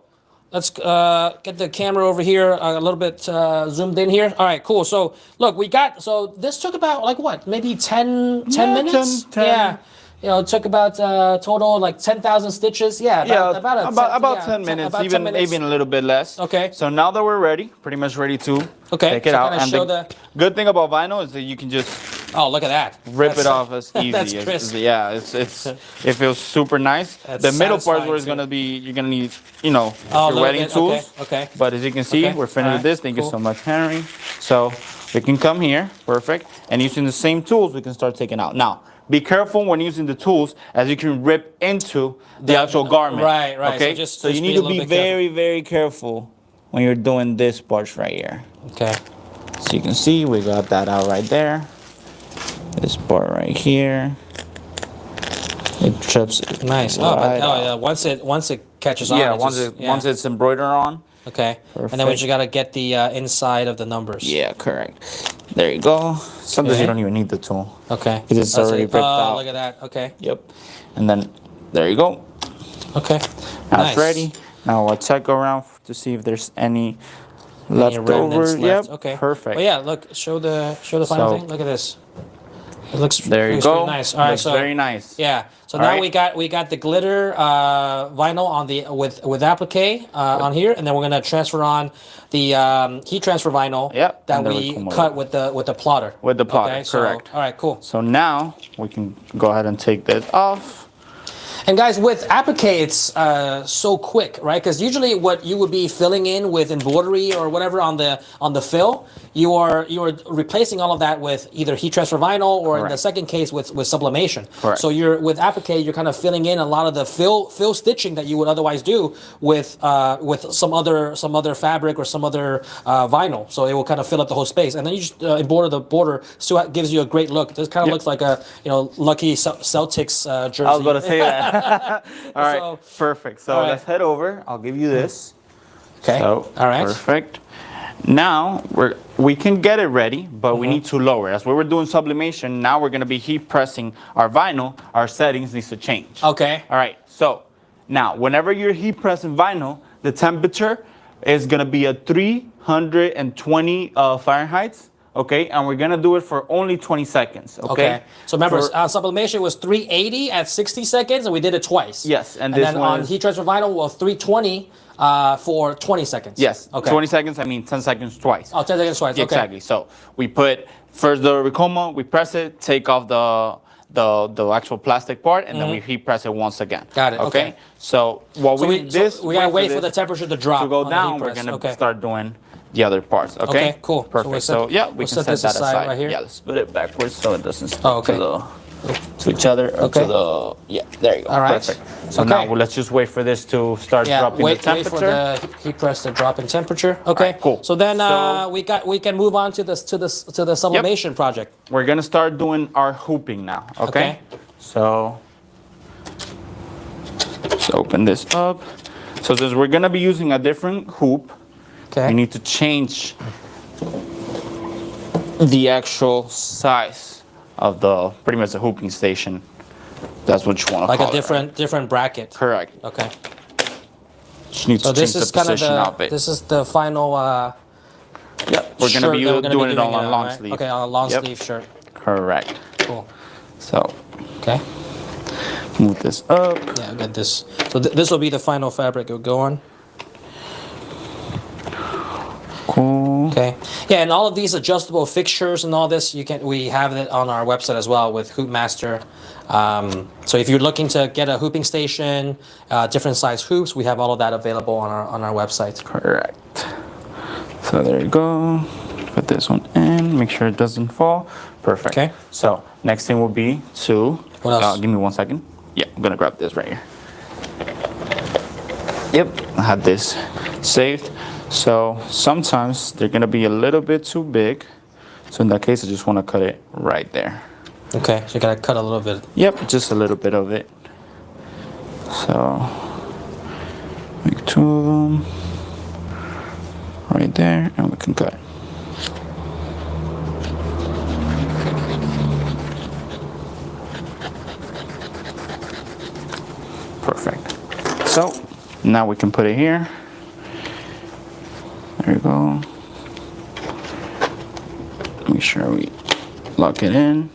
let's get the camera over here a little bit zoomed in here. All right, cool. So look, so this took about like what, maybe 10 minutes? 10. Yeah. It took about total like 10,000 stitches. Yeah, about 10 minutes, about 10 minutes. even a little bit less. Okay. So now that we're ready, pretty much ready to take it so out. kinda And show the good thing about vinyl is that you can just Oh, look at that. rip it off as easy. That's as- crisp. yeah, it feels super nice. That's The middle part satisfying where it's too. gonna be, you're gonna need, a your little wedding bit, tools. okay. But as you can see, Okay, we're finished with alright, this. Thank you cool. so much, Henry. So we can come here, perfect. And using the same tools, we can start taking out. Now, be careful when using the tools, as you can rip into the actual garment. Right. Okay. So you just need be a to be little bit very, very careful when you're doing this part right here. Okay. So you can see we got that out right there. This part right here. It trips. Nice. right out. Yeah. Once it catches on. Yeah, it once just- once it's embroidered on. Okay. And then we Perfect. just gotta get the inside of the numbers. Yeah, correct. There you go. Sometimes Okay. you don't even need the tool. Okay. Because it's That's already it. ripped out. Look at that. Okay. Yep. And then there you go. Okay. Now Nice. it's ready. Now I'll check around to see if there's any Any left remnants over. left. Yep. Okay. Perfect. Well, yeah. Look. Show the final So- thing. Look at this. It looks. There you looks go. Really nice. All right. Looks So very nice. yeah. So All now right. we got the glitter vinyl on the with applique on here, and then we're gonna transfer on the heat transfer vinyl Yep, that and then we we come cut over. with the plotter. With the plotter, Okay, so- correct. all right. Cool. So now we can go ahead and take this off. And guys, with applique, it's so quick, right? Because usually what you would be filling in with embroidery or whatever on the fill, you are replacing all of that with either heat transfer vinyl or in the second case with sublimation. Correct. So with applique, you're kind of filling in a lot of the fill stitching that you would otherwise do with some other fabric or some other vinyl. So it will kind of fill up the whole space, and then you just embroider the border, so it gives you a great look. This kind of looks like a lucky Celtics jersey. I was going to say that. All right, So- perfect. So let's head over. I'll give you this. Okay. So, all right. perfect. Now we can get it ready, but we need to lower. That's why we're doing sublimation. Now we're going to be heat pressing our vinyl. Our settings needs to change. Okay. All right. So now, whenever you're heat pressing vinyl, the temperature is going to be at 320 Fahrenheit. Okay, and we're gonna do it for only 20 seconds. Okay. So remember, sublimation was 380 at 60 seconds, and we did it twice. Yes, and this then one on is- heat transfer vinyl was 320 for 20 seconds. Yes. Okay. 20 seconds. I mean 10 seconds twice. Oh, 10 seconds twice. Okay. Exactly. So we put first the Ricoma, we press it, take off the actual plastic part, and then we heat press it once again. Got it, okay. So while So we gotta wait for the temperature to drop to go on the down, heat we're press. gonna start doing the other parts. Okay. Okay, cool. So Perfect. we'll So, set- yeah, we we'll can set set this that aside aside. right here. Yeah, let's put it backwards so it doesn't stick Oh, okay. to each other. Or Okay. to the there you go. All right. Perfect. So Okay. now let's just wait for this to start dropping wait, the wait for temperature. the heat press to drop in temperature. Okay, right, cool. So then So- we can move on to the sublimation project. We're gonna start doing our hooping now. Okay. So let's open this up. So since we're gonna be using a different hoop, Okay. we need to change the actual size of the pretty much the hooping station. That's what you want to Like call a it, right? different bracket. Correct. Okay. Just need So to this change is the kind of position of it. this is the final. Yeah, we're shirt gonna be that we're gonna doing it on now, a long right? sleeve. Okay, on a long Yep. sleeve shirt. Correct. Cool. So Okay. move this up. Yeah, I got this. So this will be the final fabric it will go on. Cool. Okay. Yeah, and all of these adjustable fixtures and all this, we have it on our website as well with Hoopmaster. So if you're looking to get a hooping station, different size hoops, we have all of that available on our website. Correct. So there you go. Put this one in. Make sure it doesn't fall. Perfect. Okay. So next thing will be to. What else? Give me 1 second. Yeah, I'm gonna grab this right here. Yep, I had this saved. So sometimes they're gonna be a little bit too big. So in that case, I just want to cut it right there. Okay, so you gotta cut a little bit. Yep, just a little bit of it. So make 2 of them right there, and we can cut. Perfect. So now we can put it here. There you go. Make sure we lock it in.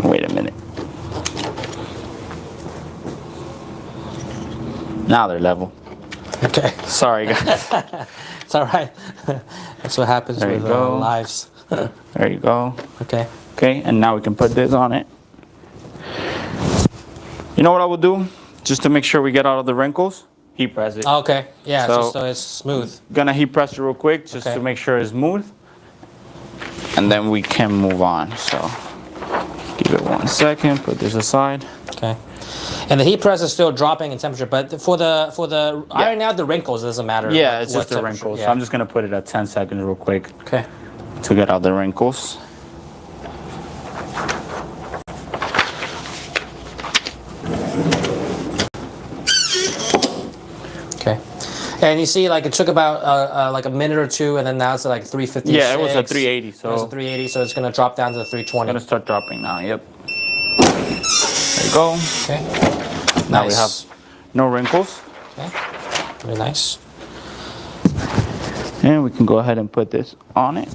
Wait a minute. Now they're level. Okay, Sorry, guys. it's all right. That's what happens There you with go. lives. There you go. Okay. Okay, and now we can put this on it. You know what I will do? Just to make sure we get out of the wrinkles, heat press it. Okay. Yeah. So- just so it's smooth. Gonna heat press it real quick just Okay. to make sure it's smooth. And then we can move on. So give it 1 second, put this aside. Okay. And the heat press is still dropping in temperature, but for the ironing out the wrinkles, it doesn't matter. Yeah, it's what just the temperature. wrinkles. Yeah. So I'm just gonna put it at 10 seconds real quick Okay. to get out the wrinkles. Okay. And you see, like it took about like a minute or two, and then now it's at like 350. Yeah, it was at 380, It was so at 380, so it's gonna drop down to 320. gonna start dropping now. Yep. There you go. Okay. Now we Nice. have no wrinkles. Okay. Very nice. And we can go ahead and put this on it.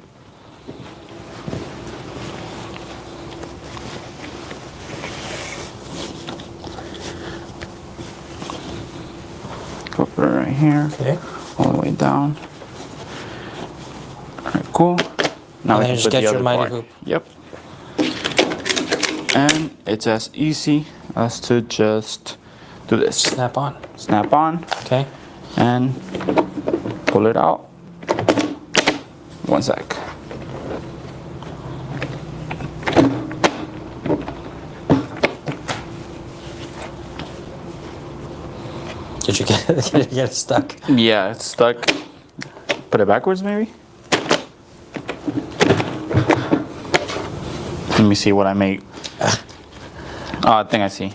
Go put it right here, Okay. all the way down. All right, cool. Now And we then can just put get the your other mighty part. hoop. Yep. And it's as easy as to just do this. Snap on. Snap on Okay. and pull it out. One sec. Did you get it stuck? Yeah, it's stuck. Put it backwards, maybe. Let me see what I made. Oh, I think I see.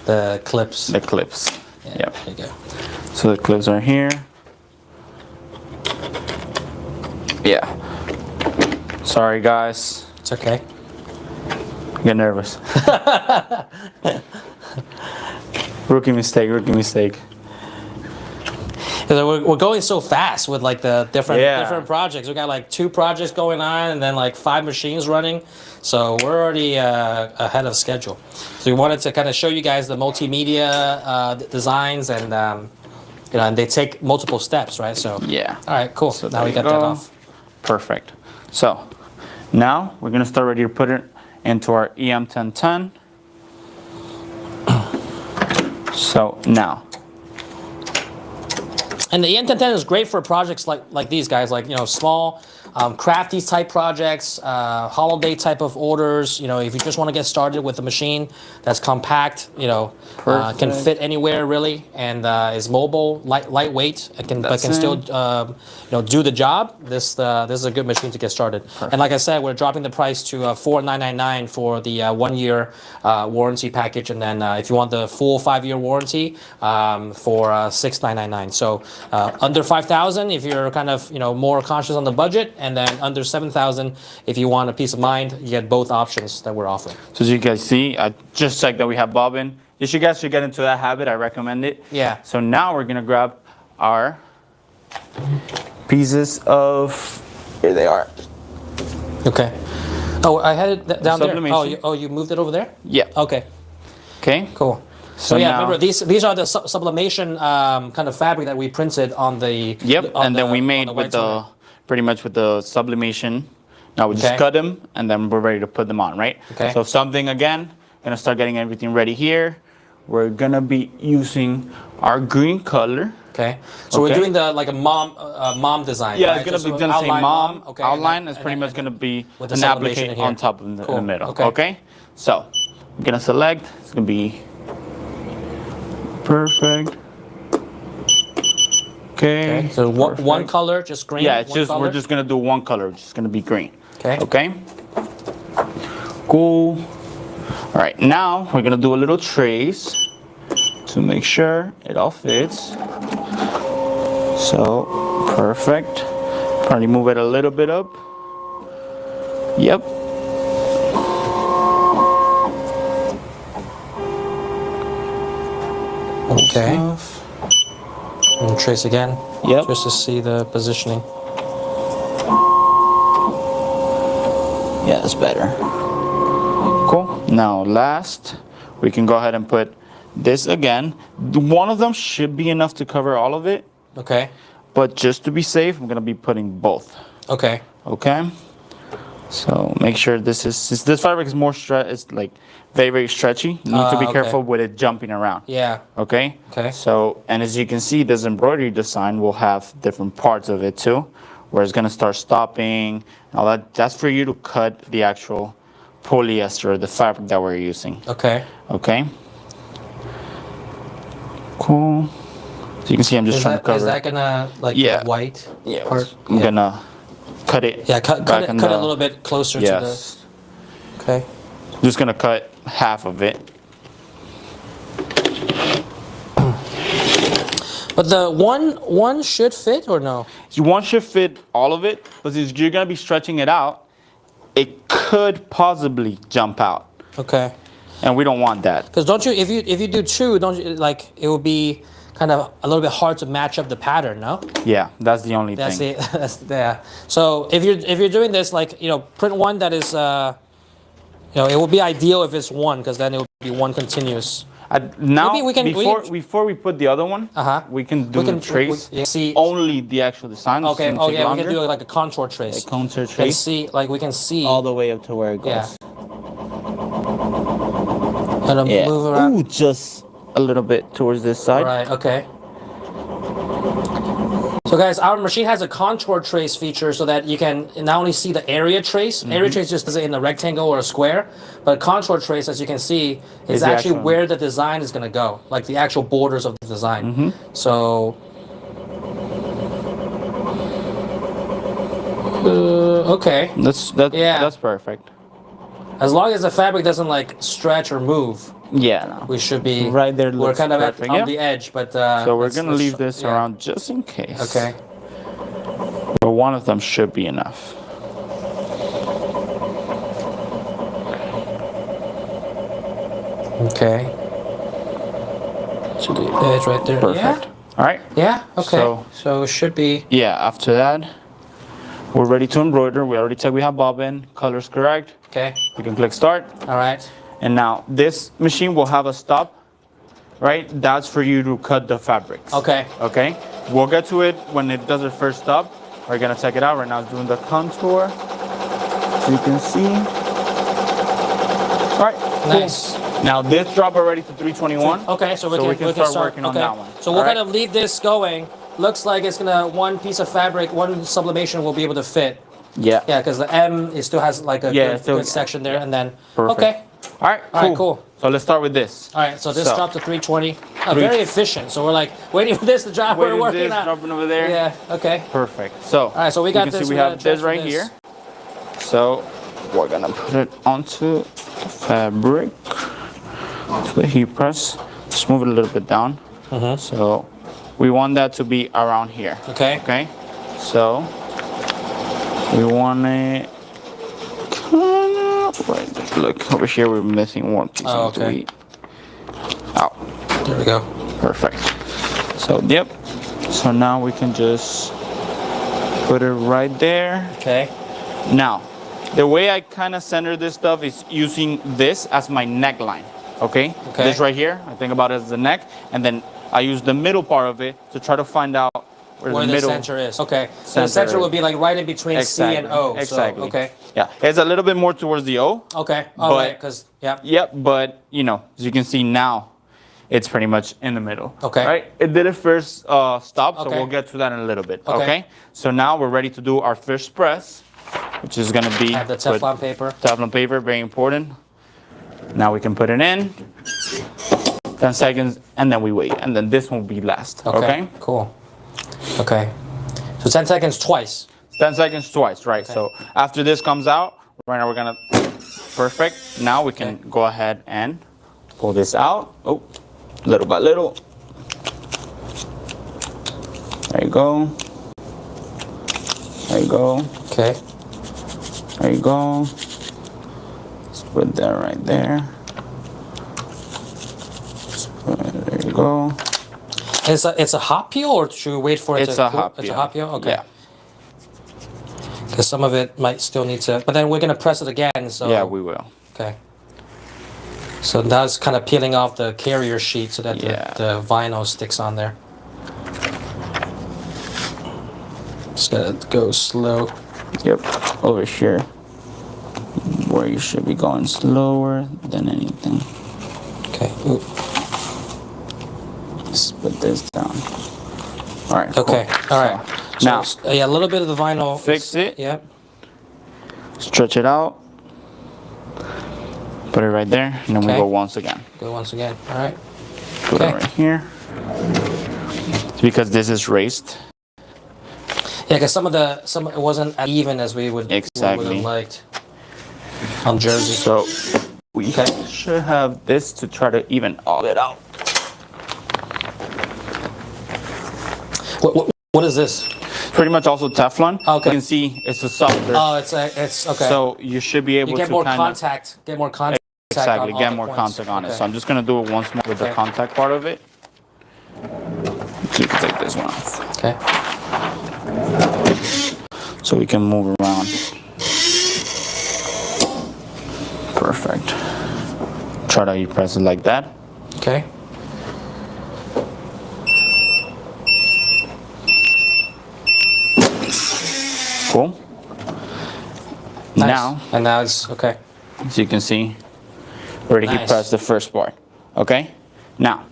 The clips. The clips. Yeah, Yep. there you go. So the clips are here. Yeah. Sorry, guys. It's okay. Get nervous. Rookie mistake. Rookie mistake. 'Cause we're going so fast with like the different Yeah. different projects. We got like 2 projects going on, and then like 5 machines running. So we're already ahead of schedule. So we wanted to kind of show you guys the multimedia designs, and you know, and they take multiple steps, right? So Yeah. All right, cool. So now there we you got that go. off. Perfect. So now we're gonna start ready to put it into our EM1010. So now. And the EM1010 is great for projects like these guys, like, you know, small, crafty type projects, holiday type of orders. You know, if you just want to get started with a machine that's compact, you know, can fit anywhere really, and is mobile, lightweight, but can still, you know, do the job. This is a good machine to get started. And like I said, we're dropping the price to $4,999 for the 1-year warranty package, and then if you want the full 5-year warranty, for $6,999. So under 5,000 if you're kind of, you know, more conscious on the budget, and then under 7,000 if you want a peace of mind. You get both options that we're offering. So as you guys see, I just checked that we have bobbin. You guys should get into that habit. I recommend it. Yeah. So now we're gonna grab our pieces of, here they are. Okay. Oh, I had it down there. Sublimation. Oh, you moved it over there? Yeah. Okay, Okay. cool. So So yeah, now- remember these are the sublimation kind of fabric that we printed on the. Yep. on And then the- we on made the with white the toner. pretty much with the sublimation. Now we Okay. just cut them, and then we're ready to put them on, right? Okay. So something again, gonna start getting everything ready here. We're gonna be using our green color. Okay. So we're Okay. doing the like a mom design. Yeah, right? it's gonna Just be a gonna say outline mom. Okay. Outline and is then- pretty and much then gonna be with the an sublimation applique in here. on top in the Cool. middle. Okay. Okay. So I'm gonna select. It's gonna be perfect. Okay. So one perfect. color, just green. Yeah, it's one just color? we're just gonna do one color. It's just gonna be green. Okay. Okay. Cool. All right. Now we're gonna do a little trace to make sure it all fits. So perfect. Probably move it a little bit up. Yep. Okay. And trace again. Yep. Just to see the positioning. Yeah, that's better. Cool. Now last, we can go ahead and put this again. One of them should be enough to cover all of it, Okay. but just to be safe, I'm gonna be putting both. Okay. Okay. So make sure this is, since this fabric is more it's like very, very stretchy. You need to be okay. careful with it jumping around. Yeah. Okay. Okay. So, and as you can see, this embroidery design will have different parts of it too, where it's gonna start stopping. All that. That's for you to cut the actual polyester, the fabric that we're using. Okay. Okay. Cool. So you can see, I'm just trying to cover. Is that gonna like Yeah. the white Yeah. part? I'm gonna cut it. Yeah, cut back it in cut it the- a little bit closer Yes. to the. Okay. Just gonna cut half of it. But the one should fit or no? One should fit all of it, but since you're gonna be stretching it out, it could possibly jump out, Okay. and we don't want that. Because don't you if you do 2, don't you like it would be kind of a little bit hard to match up the pattern, no? Yeah, that's the only That's thing. it. That's yeah. So if you're doing this, like, you know, print one that is you know, it would be ideal if it's one, because then it would be one continuous. Now, Maybe we can- before we put the other one, we can do the trace. see only the actual design. Okay. It's Oh gonna take yeah, we longer. can do like a contour trace. A contour And trace. see, like we can see. All the way up to where it goes. Yeah. And Yeah. move around. Ooh, just a little bit towards this side. Right. Okay. So guys, our machine has a contour trace feature so that you can not only see the area trace. Mm-hmm. Area trace just does it in a rectangle or a square, but contour trace, as you can see, is the actually actual- where the design is going to go, like the actual borders of the design. Mm-hmm. So. Okay. That's perfect. As long as the fabric doesn't like stretch or move, Yeah. No. we should be Right there We're looks kind of perfect, on yeah. the edge, but So we're let's- gonna let's leave sh- this yeah. around just in case. Okay. But one of them should be enough. Okay. To the edge right there. Perfect. All right. Yeah. Yeah. Okay. So- So it should be. Yeah. After that, we're ready to embroider. We already checked we have bobbin. Color's correct. Okay. We can click start. All right. And now this machine will have a stop. Right. That's for you to cut the fabrics. Okay. Okay. We'll get to it when it does its first stop. We're gonna check it out right now. It's doing the contour. So you can see. All right. cool. Nice. Now this drop already to 321. Okay. So we can start working on okay. that one. So we're All right? gonna leave this going. Looks like it's gonna one piece of fabric, one sublimation will be able to fit. Yeah. Yeah, because the M it still has like a Yeah, good, still- good section there, and then Perfect. okay. All right. Cool. All right, cool. So let's start with this. All right, so this So- dropped to 320. Very efficient. So we're like waiting for this to drop. Waiting We're working this, on. dropping over there. Yeah. Okay. Perfect. So. All right, so we got you can this, See we we gotta have this transfer right this. here. So we're gonna put it onto the fabric. To the heat press. Just move it a little bit down. So we want that to be around here. Okay. Okay. So we want it kind of right. Look over here. We're missing one piece. Oh, of the okay. wheat. Out. There we go. Perfect. So yep. So now we can just put it right there. Okay. Now, the way I kind of center this stuff is using this as my neckline. Okay? Okay. This right here, I think about it as the neck, and then I use the middle part of it to try to find out where Where the the middle center is. Okay. So the center center will is. be like right in between C and O. Exactly. So, okay. Yeah, it's a little bit more towards the O. Okay. All But- right. Because yeah. Yep, but you know, as you can see now, it's pretty much in the middle. Okay. Right? It did it first stop, so Okay. we'll get to that in a little bit. Okay. Okay. So now we're ready to do our first press, which is gonna be Have the put- Teflon paper. Teflon paper, very important. Now we can put it in. 10 seconds, and then we wait, and then this one will be last. Okay. Cool. Okay. So 10 seconds twice. 10 seconds twice, right? So after this comes out, right now we're gonna. Perfect. Now we can Okay. go ahead and pull this out. Oh, little by little. There you go. There you go. Okay. There you go. Let's put that right there. There you go. It's a hot peel, or should we wait for it It's to a cool? hot It's a peel. hot peel? Okay. Yeah. Because some of it might still need to, but then we're gonna press it again, so. Yeah, we will. Okay. So now it's kind of peeling off the carrier sheet so that Yeah. the vinyl sticks on there. Just gotta go slow. Yep. Over here, where you should be going slower than anything. Okay. Ooh. Just put this down. All right. Okay. cool. All right. So, Now, yeah, a little bit of the vinyl. Fix it. Yep. stretch it out. Put it right there, and then we Okay. go once again. Go once again. All right. Put Okay. it right here. It's because this is raised. Yeah, because some it wasn't as even as we would Exactly. have liked on Jersey. So we Okay. should have this to try to even all it out. What is this? Pretty much also Teflon. Okay. You can see it's a softer. Oh, it's okay. So you should be able you get to more kind contact. Get more contact. exactly on all get the more points. contact on it. Okay. So I'm just gonna do it once more with the Okay. contact part of it. So you can take this one off. Okay. So we can move around. Perfect. Try to press it like that. Okay. Cool. Nice. Now, And now it's okay. as you can see, already he Nice. pressed the first board. Okay. Now,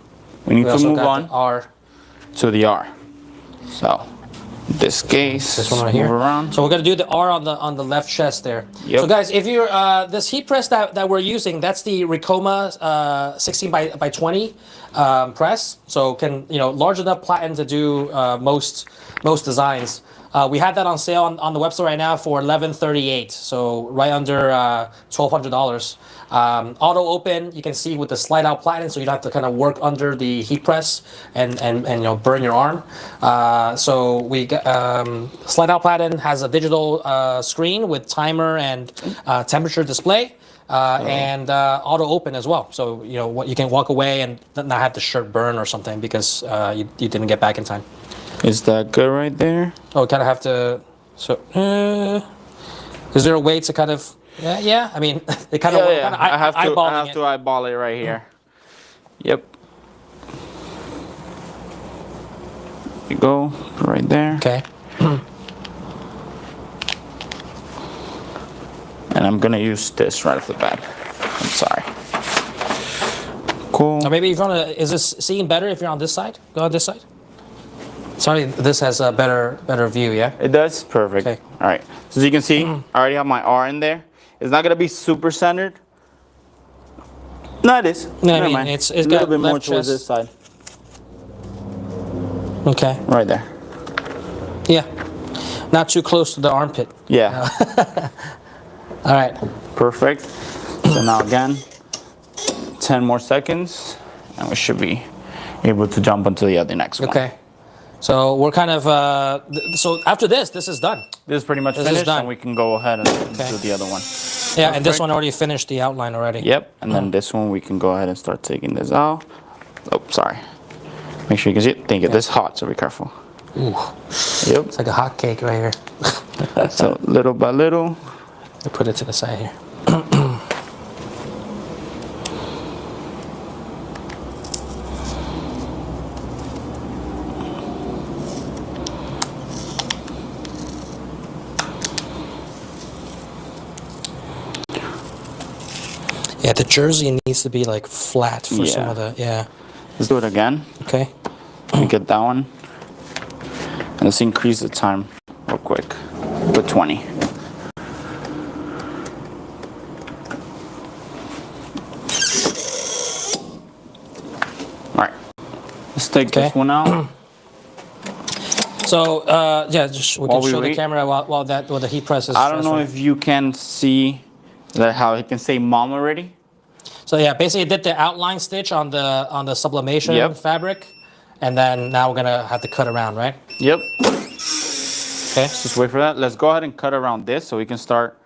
we need We to also move got on the R. to the R. So, this case, This one right move here. around. So we're gonna do the R on the left chest there. Yep. So guys, if you're this heat press that we're using, that's the Ricoma 16 by 20 press. So can large enough platen to do most designs. We had that on sale on the website right now for $11.38, so right under $1,200. Auto open, you can see with the slide out platen, so you don't have to kind of work under the heat press and burn your arm. So we got slide out platen has a digital screen with timer and temperature display. And auto open as well, so you can walk away and not have the shirt burn or something because you didn't get back in time. Is that good right there? Oh, kind of have to. So, is there a way to kind of? Yeah. I mean, it kind of. Yeah. I have eyeballing to eyeball it right here. Yep. You go right there. Okay. And I'm gonna use this right off the bat. I'm sorry. Cool. Or maybe if you want to. Is this seeing better if you're on this side? Go on this side. Sorry, this has a better view. Yeah. It does? Perfect. Okay. All right. So as you can see, I already have my R in there. It's not gonna be super centered. No, it is. No, I Never mean, mind. it's a little got bit more left towards chest. this side. Okay. Right there. Yeah. Not too close to the armpit. Yeah. All right. Perfect. So now again, 10 more seconds, and we should be able to jump onto the next one. Okay. So we're kind of. So after this is done. This is pretty much This is finished, done. and we can go ahead and do the other one. Yeah, and this one already finished the outline already. Yep, and then this one we can go ahead and start taking this out. Oh, sorry. Make sure you can see it. Think it. This is hot, so be careful. Ooh. Yep. It's like a hot cake right here. So little by little. I put it to the side here. Yeah, the jersey needs to be like flat for some of the, yeah. Let's do it again. Okay. We get that one. And let's increase the time real quick with 20. Alright. Let's take this Okay. one out. So, yeah, just we While can we show the wait. camera while the heat press is. I don't know transferring. if you can see that how it can say mom already. So yeah, basically did the outline stitch on the sublimation Yep. fabric, and then now we're gonna have to cut around, right? Yep. Okay. Just wait for that. Let's go ahead and cut around this so we can start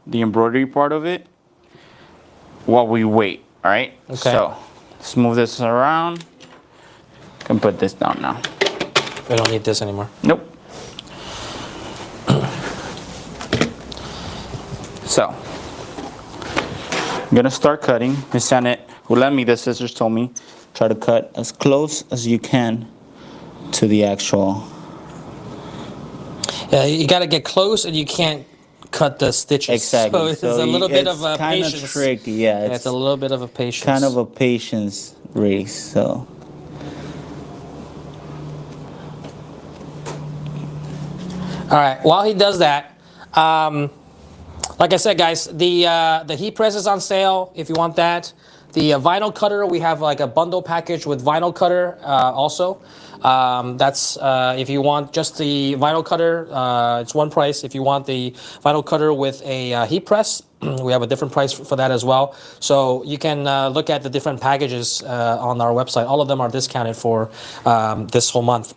the embroidery part of it while we wait. All right. Okay. So let's move this around. Can put this down now. We don't need this anymore. Nope. So I'm gonna start cutting. Miss Janet, who lent me the scissors, told me try to cut as close as you can to the actual. Yeah, you got to get close, and you can't cut the stitches. Exactly. So it's a little bit of kind patience. of tricky. Yeah, Yeah, it's a little bit of a patience. kind of a patience race. So All right. While he does that, like I said, guys, the heat press is on sale if you want that. The vinyl cutter, we have like a bundle package with vinyl cutter also. That's if you want just the vinyl cutter, it's one price. If you want the vinyl cutter with a heat press, we have a different price for that as well. So you can look at the different packages on our website. All of them are discounted for this whole month.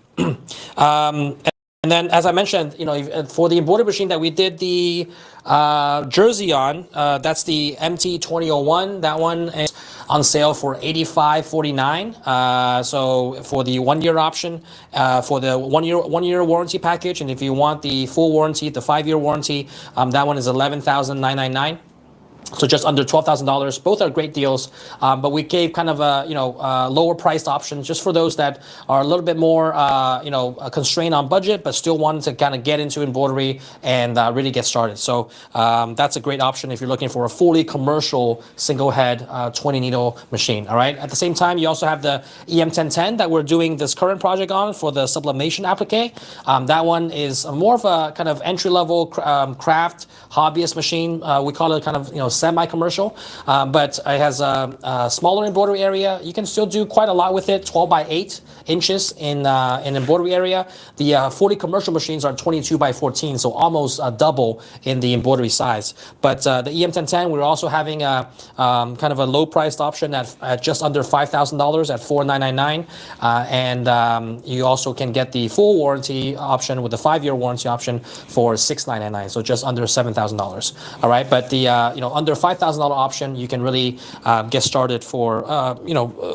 And then, as I mentioned, for the embroidery machine that we did the jersey on, that's the MT2001. That one is on sale for $85.49. So for the 1 year option, for the one year warranty package, and if you want the full warranty, the 5 year warranty, that one is $11,999. So just under $12,000. Both are great deals, but we gave kind of a lower priced option just for those that are a little bit more constrained on budget, but still wanted to kind of get into embroidery and really get started. So that's a great option if you're looking for a fully commercial single head 20 needle machine. All right. At the same time, you also have the EM1010 that we're doing this current project on for the sublimation applique. That one is more of a kind of entry level craft hobbyist machine. We call it kind of semi-commercial, but it has a smaller embroidery area. You can still do quite a lot with it, 12 by 8 inches in embroidery area. The 40 commercial machines are 22 by 14, so almost double in the embroidery size. But the EM1010, we're also having a kind of a low-priced option at just under $5,000 at $4,999, and you also can get the full warranty option with the 5-year warranty option for $6,999, so just under $7,000. All right, but the under $5,000 option, you can really get started for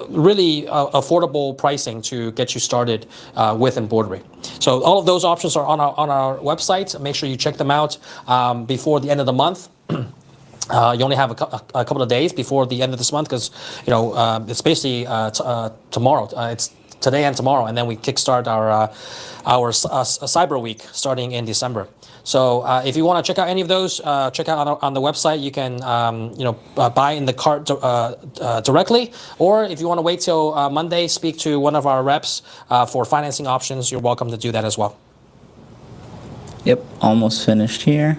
really affordable pricing to get you started with embroidery. So all of those options are on our website. Make sure you check them out before the end of the month. You only have a couple of days before the end of this month because it's basically tomorrow. It's today and tomorrow, and then we kickstart our Cyber Week starting in December. So if you want to check out any of those, check out on the website. You can buy in the cart directly, or if you want to wait till Monday, speak to one of our reps for financing options. You're welcome to do that as well. Yep, almost finished here.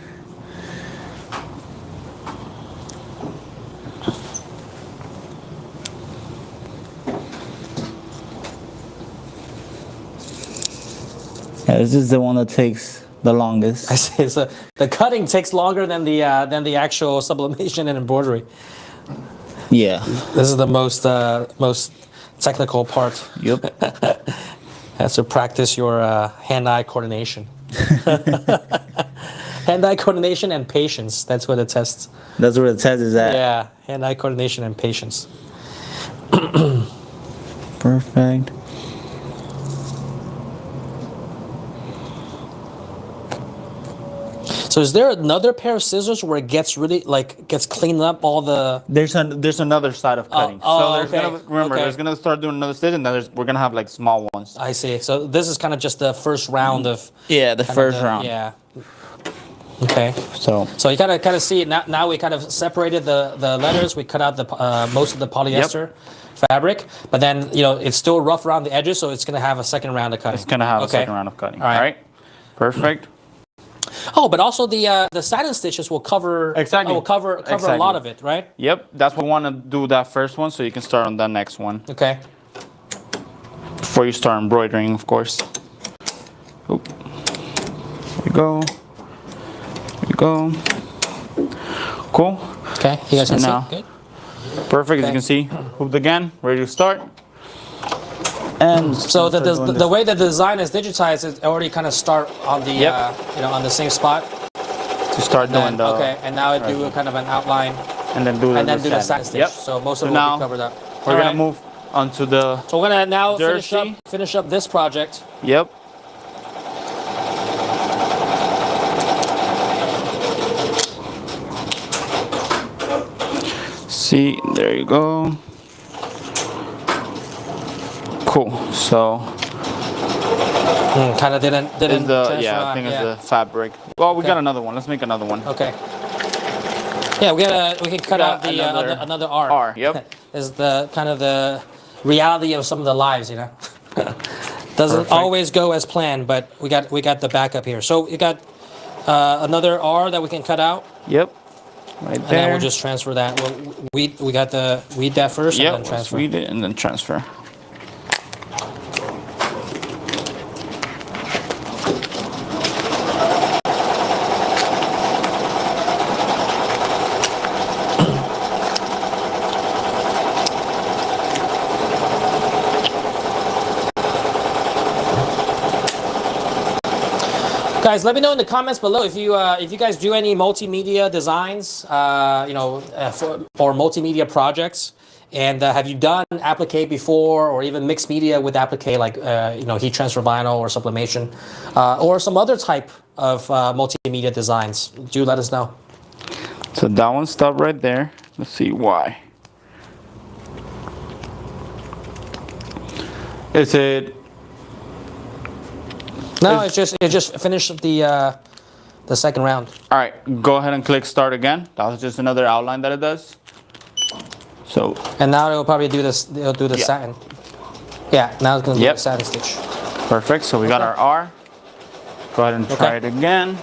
Yeah, this is the one that takes the longest. I see. So the cutting takes longer than the actual sublimation and embroidery. Yeah. This is the most technical part. Yep. Has to practice your hand-eye coordination. Hand-eye coordination and patience. That's what it tests. That's where the test is at. Yeah, hand-eye coordination and patience. Perfect. So is there another pair of scissors where it gets really gets cleaned up all the? There's another side of cutting. Okay. There's gonna start doing another stitch, and then we're gonna have like small ones. I see. So this is kind of just the first round of. Yeah, the first round. Yeah. Okay. So you kind of see it now. Now we kind of separated the letters. We cut out the most of the polyester fabric, but then it's still rough around the edges, so it's gonna have a second round of cutting. It's gonna have a second round of cutting. All right. Perfect. Oh, but also the satin stitches will cover Exactly. cover a lot of it, right? Yep, that's what we want to do that first one, so you can start on the next one. Okay. Before you start embroidering, of course. Oop. There you go. There you go. Cool. Okay. You guys can now. see. Good. Perfect. Okay. As you can see, hooped again, ready to start. And So the way the design is digitized, it already kind of start on the on the same spot. to start doing the and now I do a kind of an outline and then do the satin stitch. Yep. So most of So it will now be covered up. We're All gonna right. move onto the So we're gonna now jersey. finish up this project. Yep. See, there you go. Cool. So Kind of didn't is the transfer I on, think it's the fabric. Well, we got another one. Let's make another one. Okay. Yeah, we can cut out the another R. R. Yep. Is the kind of the reality of some of the lives, Doesn't Perfect. always go as planned, but we got the backup here. So you got another R that we can cut out, Yep. Right and then there. we'll just transfer that. We got the weed that first, and Yep. then Let's transfer. read it and then transfer. Guys, let me know in the comments below if you guys do any multimedia designs, or multimedia projects, and have you done applique before, or even mixed media with applique, like heat transfer vinyl or sublimation, or some other type of multimedia designs? Do let us know. So that one stopped right there. Let's see why. Is it? No, it just finished the second round. All right, go ahead and click start again. That was just another outline that it does. So. And now it'll probably do this. It'll do the satin. Yeah, now it's gonna do the satin stitch. Perfect. So we got our R. Go ahead and try it again.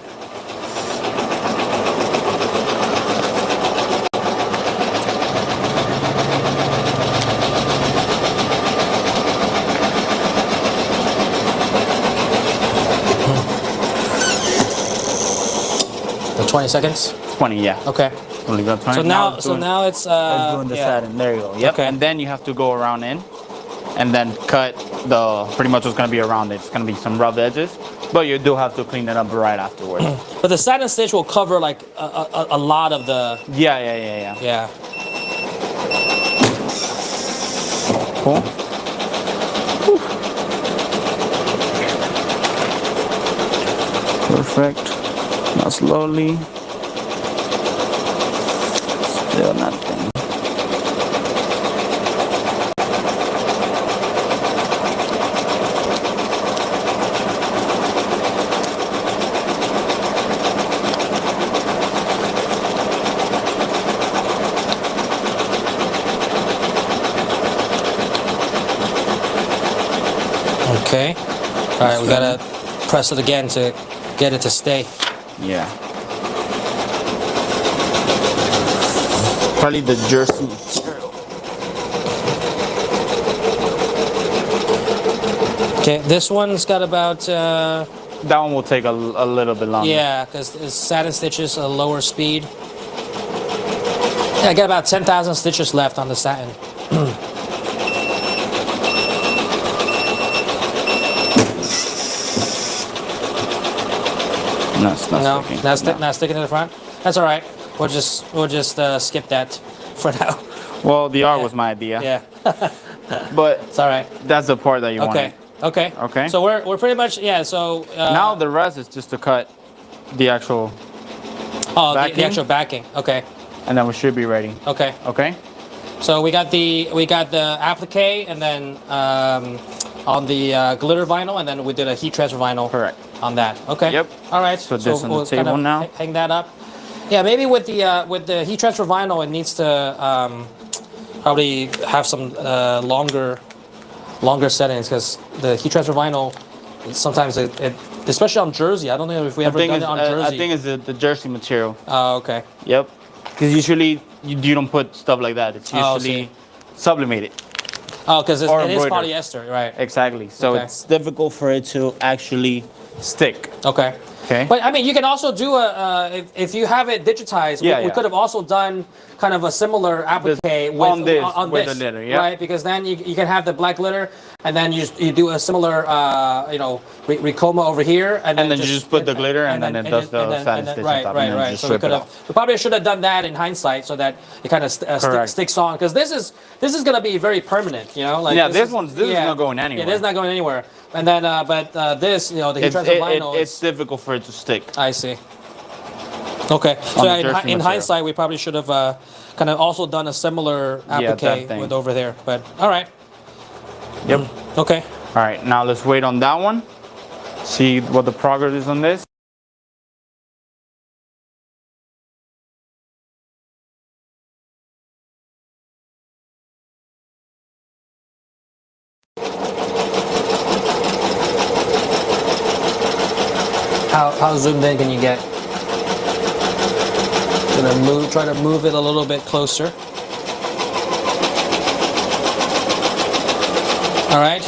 The 20 seconds. 20, yeah. Okay. Only got 20. So now it's doing the satin. There you go. Yep. Okay. And then you have to go around in, and then cut the pretty much what's gonna be around it. It's gonna be some rough edges, but you do have to clean it up right afterwards. But the satin stitch will cover like a lot of the. Yeah. Cool. Perfect. Now slowly. Still nothing. Okay. All right, we gotta press it again to get it to stay. Yeah. Probably the jersey material. Okay, this one's got about. That one will take a little bit longer. Yeah, because satin stitches a lower speed. Yeah, I got about 10,000 stitches left on the satin. No, it's not sticking. Not sticking to the front. That's all right. We'll just skip that for now. Well, the R was my idea. Yeah. But it's all right. That's the part that you wanted. Okay. So we're pretty much So now the rest is just to cut the actual. The actual backing. Okay. And then we should be ready. Okay. Okay. So we got the applique, and then on the glitter vinyl, and then we did a heat transfer vinyl. Correct. On that. Okay. Yep. All right. So this on the table now. Hang that up. Yeah, maybe with the heat transfer vinyl, it needs to probably have some longer settings, because the heat transfer vinyl sometimes it especially on jersey. I don't know if we ever done it on jersey. I think it's the jersey material. Oh, okay. Yep. Because usually you don't put stuff like that. It's usually sublimated. Oh, because it is embroidered. polyester, right? Exactly. So Okay. it's difficult for it to actually stick. Okay. Okay. But I mean, you can also do if you have it digitized. We could have also done kind of a similar applique with the glitter, yeah. Right? Because then you can have the black glitter, and then you do a similar Ricoma over here, and then you just put the glitter, and then it does the satin stitch on top, and then just So strip it off. we probably should have done that in hindsight, so that it kind of sticks on. Because this is going to be very permanent, Like this is not going anywhere. Yeah, this is not going anywhere. And then, this, the heat transfer vinyl, it's difficult for it to stick. I see. Okay, so in hindsight, we probably should have kind of also done a similar applique with over there. But all right. Yep. Okay. All right, now let's wait on that one. See what the progress is on this. How zoomed in can you get? Try to move it a little bit closer. All right.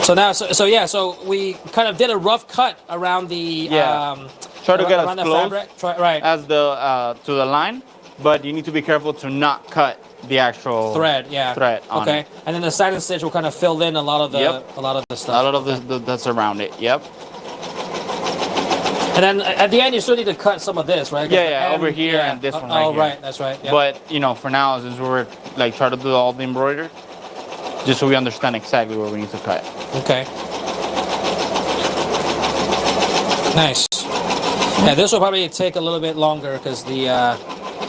So now, so we kind of did a rough cut around the try to get around as the close fabric. as the to the line, but you need to be careful to not cut the actual thread. Okay. It. And then the satin stitch will kind of fill in a lot of the stuff. A lot of the that's around it. Yep. And then at the end, you still need to cut some of this, right? Over here and this one right here. Oh, right, that's right. Yep. But for now, since we're like trying to do all the embroidery, just so we understand exactly where we need to cut. Okay. Nice. Yeah, this will probably take a little bit longer because the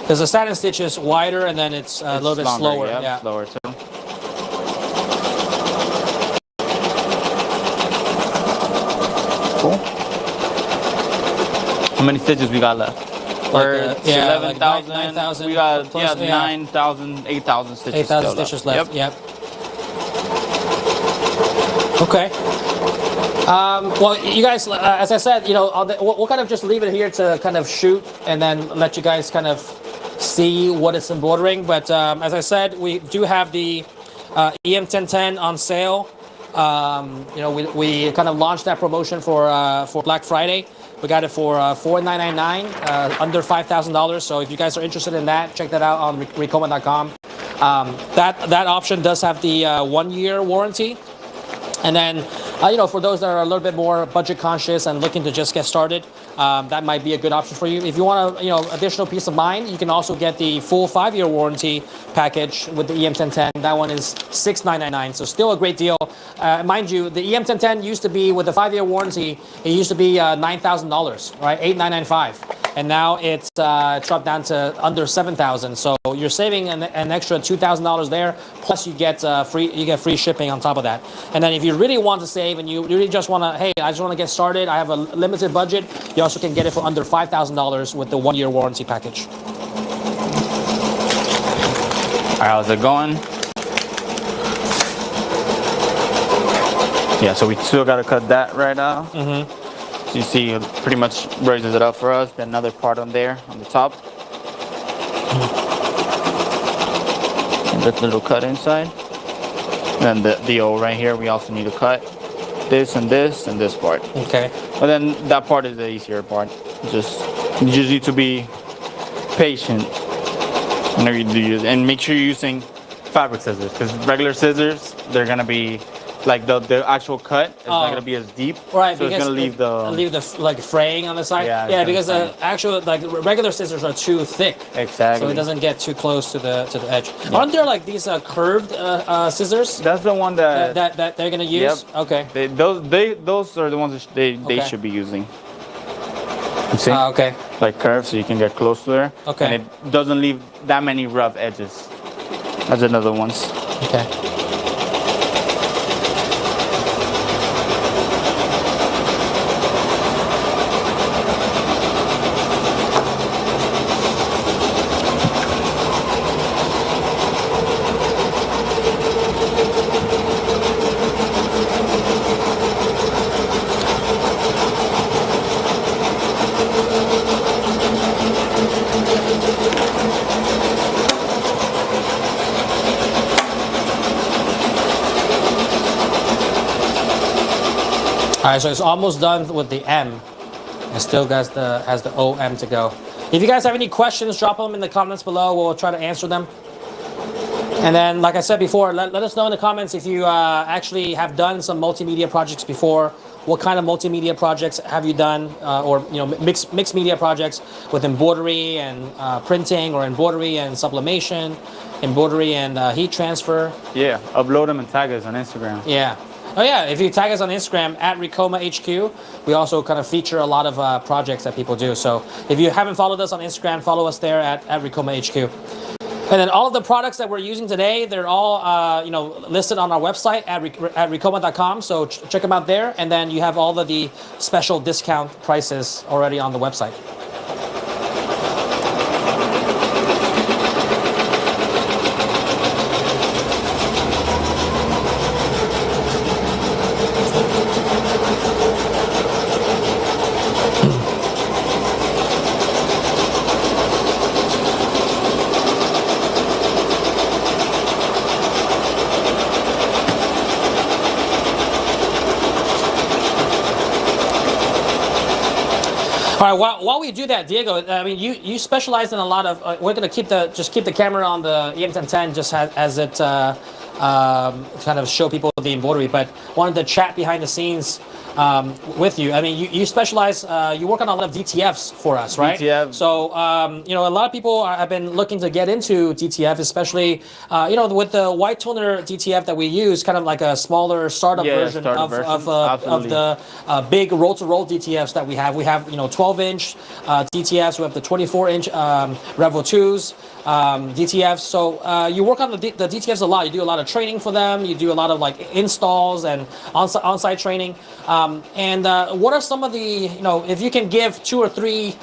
Because the satin stitch is wider and then it's a little bit longer, slower. Yeah, slower too. Cool. How many stitches we got left? We're yeah, 11,000. 9,000. We got Plus, 9,000, 8,000 stitches. 8,000 still stitches left. Yep. Okay. Well, you guys, as I said, we'll kind of just leave it here to kind of shoot and then let you guys kind of see what it's embroidering. But as I said, we do have the EM1010 on sale. We kind of launched that promotion for Black Friday. We got it for $4,999, under $5,000. So if you guys are interested in that, check that out on Ricoma.com. That option does have the 1-year warranty. And then, for those that are a little bit more budget conscious and looking to just get started, that might be a good option for you. If you want additional peace of mind, you can also get the full 5-year warranty package with the EM1010. That one is $6,999, so still a great deal. Mind you, the EM1010 used to be, with the 5-year warranty, it used to be $9,000, right? $8,995. And now it's dropped down to under $7,000. So you're saving an extra $2,000 there. Plus you get free shipping on top of that. And then if you really want to save and you really just want to, hey, I just want to get started, I have a limited budget, you also can get it for under $5,000 with the 1-year warranty package. All right, how's it going? Yeah, so we still got to cut that right now. Mm-hmm. So you see, it pretty much raises it up for us. Got another part on there on the top. And that little cut inside. And then the O right here, we also need to cut this and this and this part. Okay. But then that part is the easier part. You just need to be patient whenever you do use it, and make sure you're using fabric scissors, because regular scissors, they're gonna be like the actual cut is not gonna be as deep. Right, so because it's gonna leave the like fraying on the side. Yeah, because the actual regular scissors are too thick. Exactly. So it doesn't get too close to the edge. Yeah. Aren't there like these curved scissors? That's the one that they're gonna use. Yep. Okay. Those are the ones that they should be using. You see? Okay. Like curved, so you can get close to there. Okay. And it doesn't leave that many rough edges as another ones. Okay. All right, so it's almost done with the M. It still has the OM to go. If you guys have any questions, drop them in the comments below. We'll try to answer them. And then, like I said before, let us know in the comments if you actually have done some multimedia projects before. What kind of multimedia projects have you done, or mixed media projects with embroidery and printing, or embroidery and sublimation, embroidery and heat transfer? Yeah, upload them and tag us on Instagram. Yeah. Oh yeah, if you tag us on Instagram at Ricoma HQ, we also kind of feature a lot of projects that people do. So if you haven't followed us on Instagram, follow us there at Ricoma HQ. And then all of the products that we're using today, they're all listed on our website at Ricoma.com. So check them out there. And then you have all of the special discount prices already on the website. All right, while we do that, Diego, I mean, you specialize in a lot of. We're gonna keep the camera on the EM1010 just as it kind of show people the embroidery. But wanted to chat behind the scenes with you. I mean, you specialize. You work on a lot of DTFs for us, right? DTF. So a lot of people have been looking to get into DTF, especially with the white toner DTF that we use, kind of like a smaller startup version of the big roll-to-roll DTFs that we have. We have 12 12-inch DTFs. We have the 24-inch Revel 2s, DTFs. So you work on the DTFs a lot. You do a lot of training for them. You do a lot of like installs and on-site training. And what are some of the, you know, if you can give 2 or 3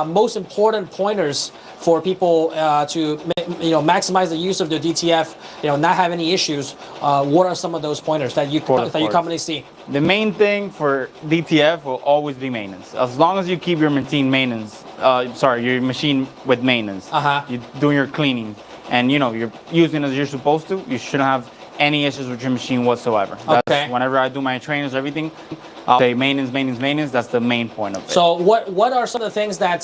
most important pointers for people to, you know, maximize the use of their DTF, you know, not have any issues, what are some of those pointers that your company see? The main thing for DTF will always be maintenance. As long as you keep your machine maintenance, your machine with maintenance, you're doing your cleaning, and you know you're using it as you're supposed to, you shouldn't have any issues with your machine whatsoever. That's whenever I do my trainings, everything, I'll say maintenance, maintenance, maintenance. That's the main point of it. So what are some of the things that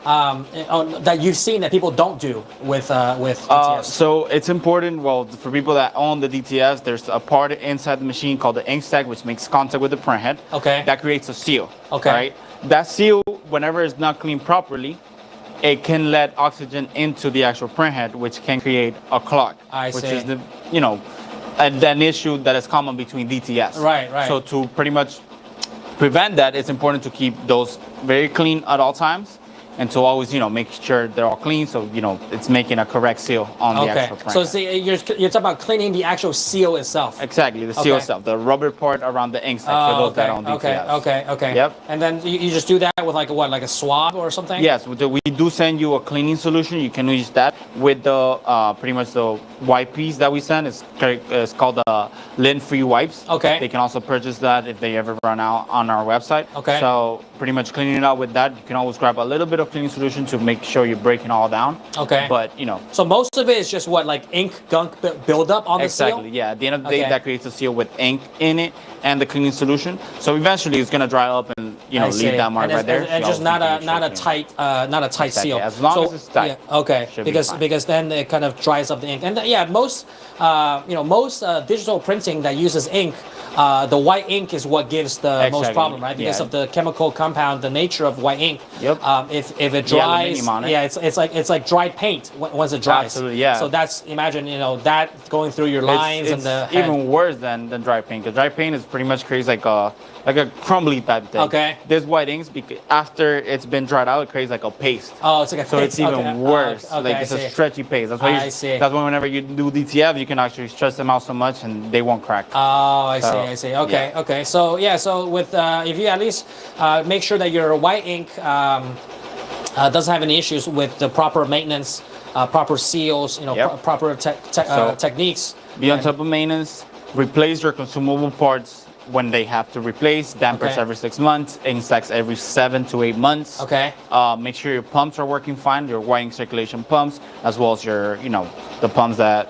that you've seen that people don't do with DTFs? So it's important, well, for people that own the DTFs, there's a part inside the machine called the ink stack, which makes contact with the printhead. Okay. That creates a seal. Okay. Right? That seal, whenever it's not cleaned properly, it can let oxygen into the actual printhead, which can create a clog. Which is the, you know, an issue that is common between DTFs. Right, right. So to pretty much prevent that, it's important to keep those very clean at all times, and to always, you know, make sure they're all clean, so you know it's making a correct seal on the actual print. So you're talking about cleaning the actual seal itself. Exactly, the seal itself, the rubber part around the ink stack for those that own DTFs. Okay. Yep. And then you just do that with like a what, like a swab or something? Yes, we do send you a cleaning solution. You can use that with the pretty much the wipes that we send. It's called the lint-free wipes. Okay. They can also purchase that if they ever run out on our website. Okay. So pretty much cleaning it out with that. You can always grab a little bit of cleaning solution to make sure you're breaking all down. Okay. But you know. So most of it is just what, like ink gunk buildup on the seal? Exactly. Yeah. At the end of the day, that creates a seal with ink in it and the cleaning solution. So eventually, it's gonna dry up and leave that mark right there. And just not a tight seal. As long as it's tight. Yeah, okay. Because then it kind of dries up the ink. And most digital printing that uses ink, the white ink is what gives the most problem, right? Because of the chemical compound, the nature of white ink. Yep. If it dries, it's like dried paint once it dries. Absolutely, yeah. So imagine that going through your lines it's and the head. even worse than dry paint, because dry paint is pretty much creates like a crumbly type thing. Okay. This white ink, after it's been dried out, it creates like a paste. Oh, it's like a paste. So it's even worse. Okay, Like it's a stretchy paste. That's why that's why whenever you do DTF, you can actually stretch them out so much and they won't crack. Oh, I see. Okay, yeah. okay. So with if you at least make sure that your white ink doesn't have any issues with the proper maintenance, proper seals, proper techniques. Be on top of maintenance. Replace your consumable parts when they have to replace. Dampers every 6 months. Ink stacks every 7 to 8 months. Okay. Make sure your pumps are working fine. Your white ink circulation pumps, as well as your the pumps that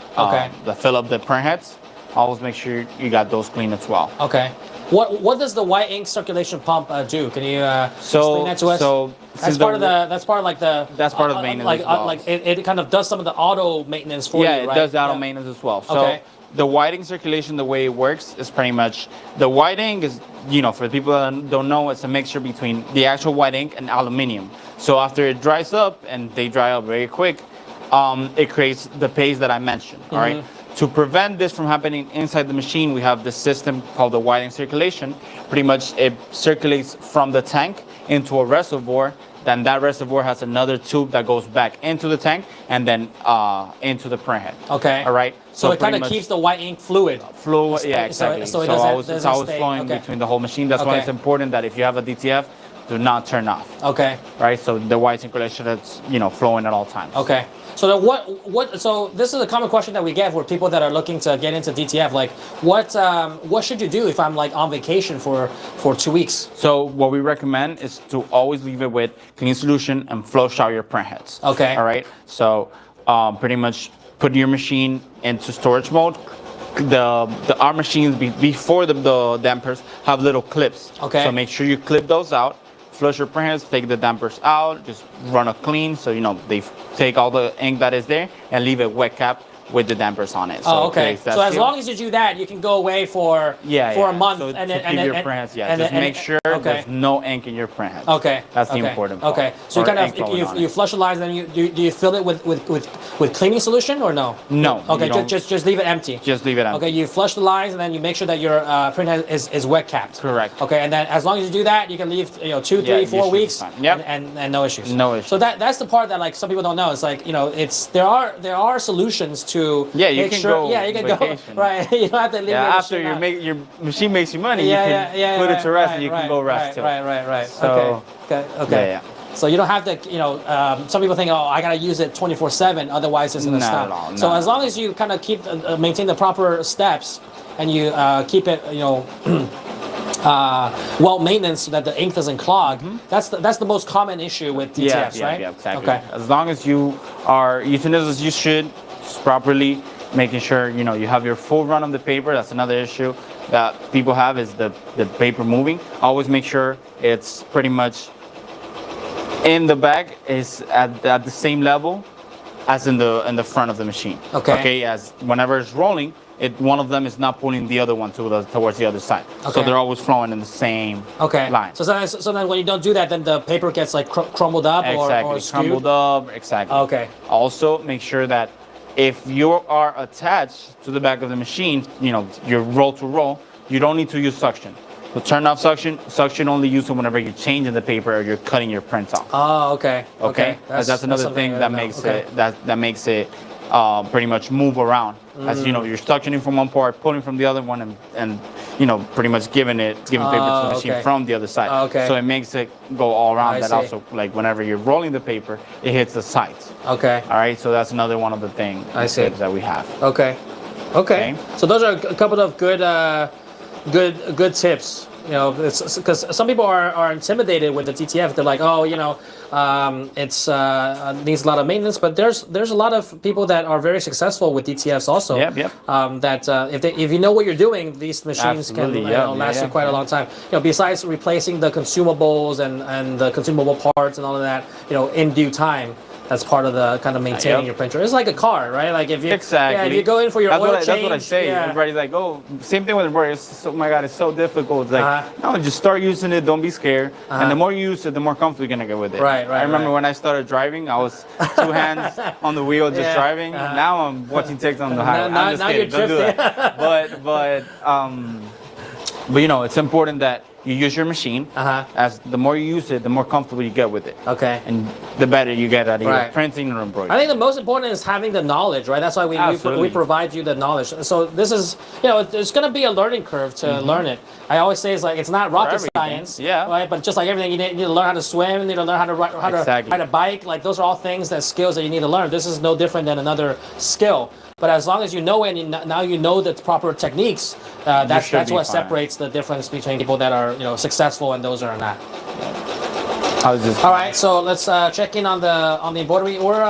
fill up the print heads. Always make sure you got those clean as well. Okay. What does the white ink circulation pump do? Can you explain that to us? So that's part of the maintenance like as well. like it kind of does some of the auto maintenance for you, right? Yeah, it does the auto maintenance as well. So the white ink circulation, the way it works is pretty much the white ink is, for the people that don't know, it's a mixture between the actual white ink and aluminum. So after it dries up, and they dry up very quick, it creates the paste that I mentioned. All right. To prevent this from happening inside the machine, we have this system called the white ink circulation. Pretty much it circulates from the tank into a reservoir. Then that reservoir has another tube that goes back into the tank and then into the printhead. Okay. All right. So it kind of keeps the white ink fluid. Yeah, exactly. So it's always flowing between the whole machine. That's why it's important that if you have a DTF, do not turn off. Okay. Right. So the white circulation that's flowing at all times. Okay. So so this is a common question that we get for people that are looking to get into DTF. Like, what should you do if I'm like on vacation for 2 weeks? So what we recommend is to always leave it with clean solution and flush out your print heads. Okay. All right. So pretty much put your machine into storage mode. Our machines before the dampers have little clips. Okay. So make sure you clip those out. Flush your print heads, take the dampers out, just run a clean so they take all the ink that is there and leave it wet cap with the dampers on it. Oh, okay. if that's So as you- long as you do that, you can go away for a month So and to then keep your print heads, and just then- make sure okay. there's no ink in your print heads. Okay. That's the okay. important part. Okay. So you Or kind ink flowing of on you it. flush the lines, then do you fill it with cleaning solution or no? No, Okay. you don't. Just leave it empty. Just leave it empty. Okay. You flush the lines and then you make sure that your print head is wet capped. Correct. Okay. And then as long as you do that, you can leave 2, Yeah, 3, you 4 should be weeks. fine. Yep. And no issues. No issues. So that's the part that like some people don't know. It's like there are solutions to Yeah, you make can sure. go Yeah, you can vacation. go. Right. You don't have to leave your after machine out. your machine makes you money, Yeah, you can yeah, put right, it to rest right, and you right, can go rest too. Right. So- okay. Yeah. So you don't have to, some people think, oh, I gotta use it 24/7, otherwise it's gonna Not stop. at all, So not as at long as you kind of keep, maintain the proper steps, and you keep it, well maintenance so that the ink doesn't clog. That's the most common issue with DTFs, right? Yeah, exactly. Okay. As long as you are using this as you should, properly, making sure you have your full run of the paper. That's another issue that people have is the paper moving. Always make sure it's pretty much in the back is at the same level as in the front of the machine. Okay. Okay. As whenever it's rolling, one of them is not pulling the other one towards the other side. So Okay. they're always flowing in the same line. So sometimes when you don't do that, then the paper gets like crumbled up Exactly. or skewed. Crumbled up. Exactly. Okay. Also, make sure that if you are attached to the back of the machine, you're roll to roll, you don't need to use suction. So turn off suction. Suction only use it whenever you're changing the paper or you're cutting your print off. Oh, okay. Okay. That's another something thing I that didn't know. makes Okay. it that makes it pretty much move around. As you're suctioning from one part, pulling from the other one, and pretty much giving paper to the machine okay. from the other side. Okay. So it makes it go all around. I That see. also, like whenever you're rolling the paper, it hits the sides. Okay. All right. So that's another one of the I see. tips that we have. Okay. Okay. Okay. So those are a couple of good tips. It's because some people are intimidated with the TTF. They're like, oh, it's needs a lot of maintenance. But there's a lot of people that are very successful with DTFs also. Yep. That if you know what you're doing, these machines Absolutely, can last you quite a long time. Besides replacing the consumables and the consumable parts and all of that, in due time. That's part of the kind of maintaining Yep. your printer. It's like a car, right? Like if you Exactly. yeah, if you go in for your oil change, that's what I say. yeah. Everybody's like, oh, same thing with embroidery. Oh my God, it's so difficult. It's like, no, just start using it. Don't be scared. And the more you use it, the more comfortable you're gonna get with it. Right. I remember when I started driving, I was 2 hands on the wheel just driving. Now I'm watching TikTok on the highway. I'm just now kidding. you're Don't do that. But it's important that you use your machine. As the more you use it, the more comfortable you get with it. Okay. And the better you get at either Right. printing or embroidery. I think the most important is having the knowledge, right? That's why we Absolutely. provide you the knowledge. So this is, it's going to be a learning curve to learn it. I always say it's not rocket everything. science, Yeah. right? But just like everything, you need to learn how to swim, you need to learn how to Exactly. ride a bike. Like those are all things skills that you need to learn. This is no different than another skill. But as long as you know it, and now you know the proper techniques, that's should be what fine. separates the difference between people that are successful and those that are not. All All right, so let's check in on the embroidery. We're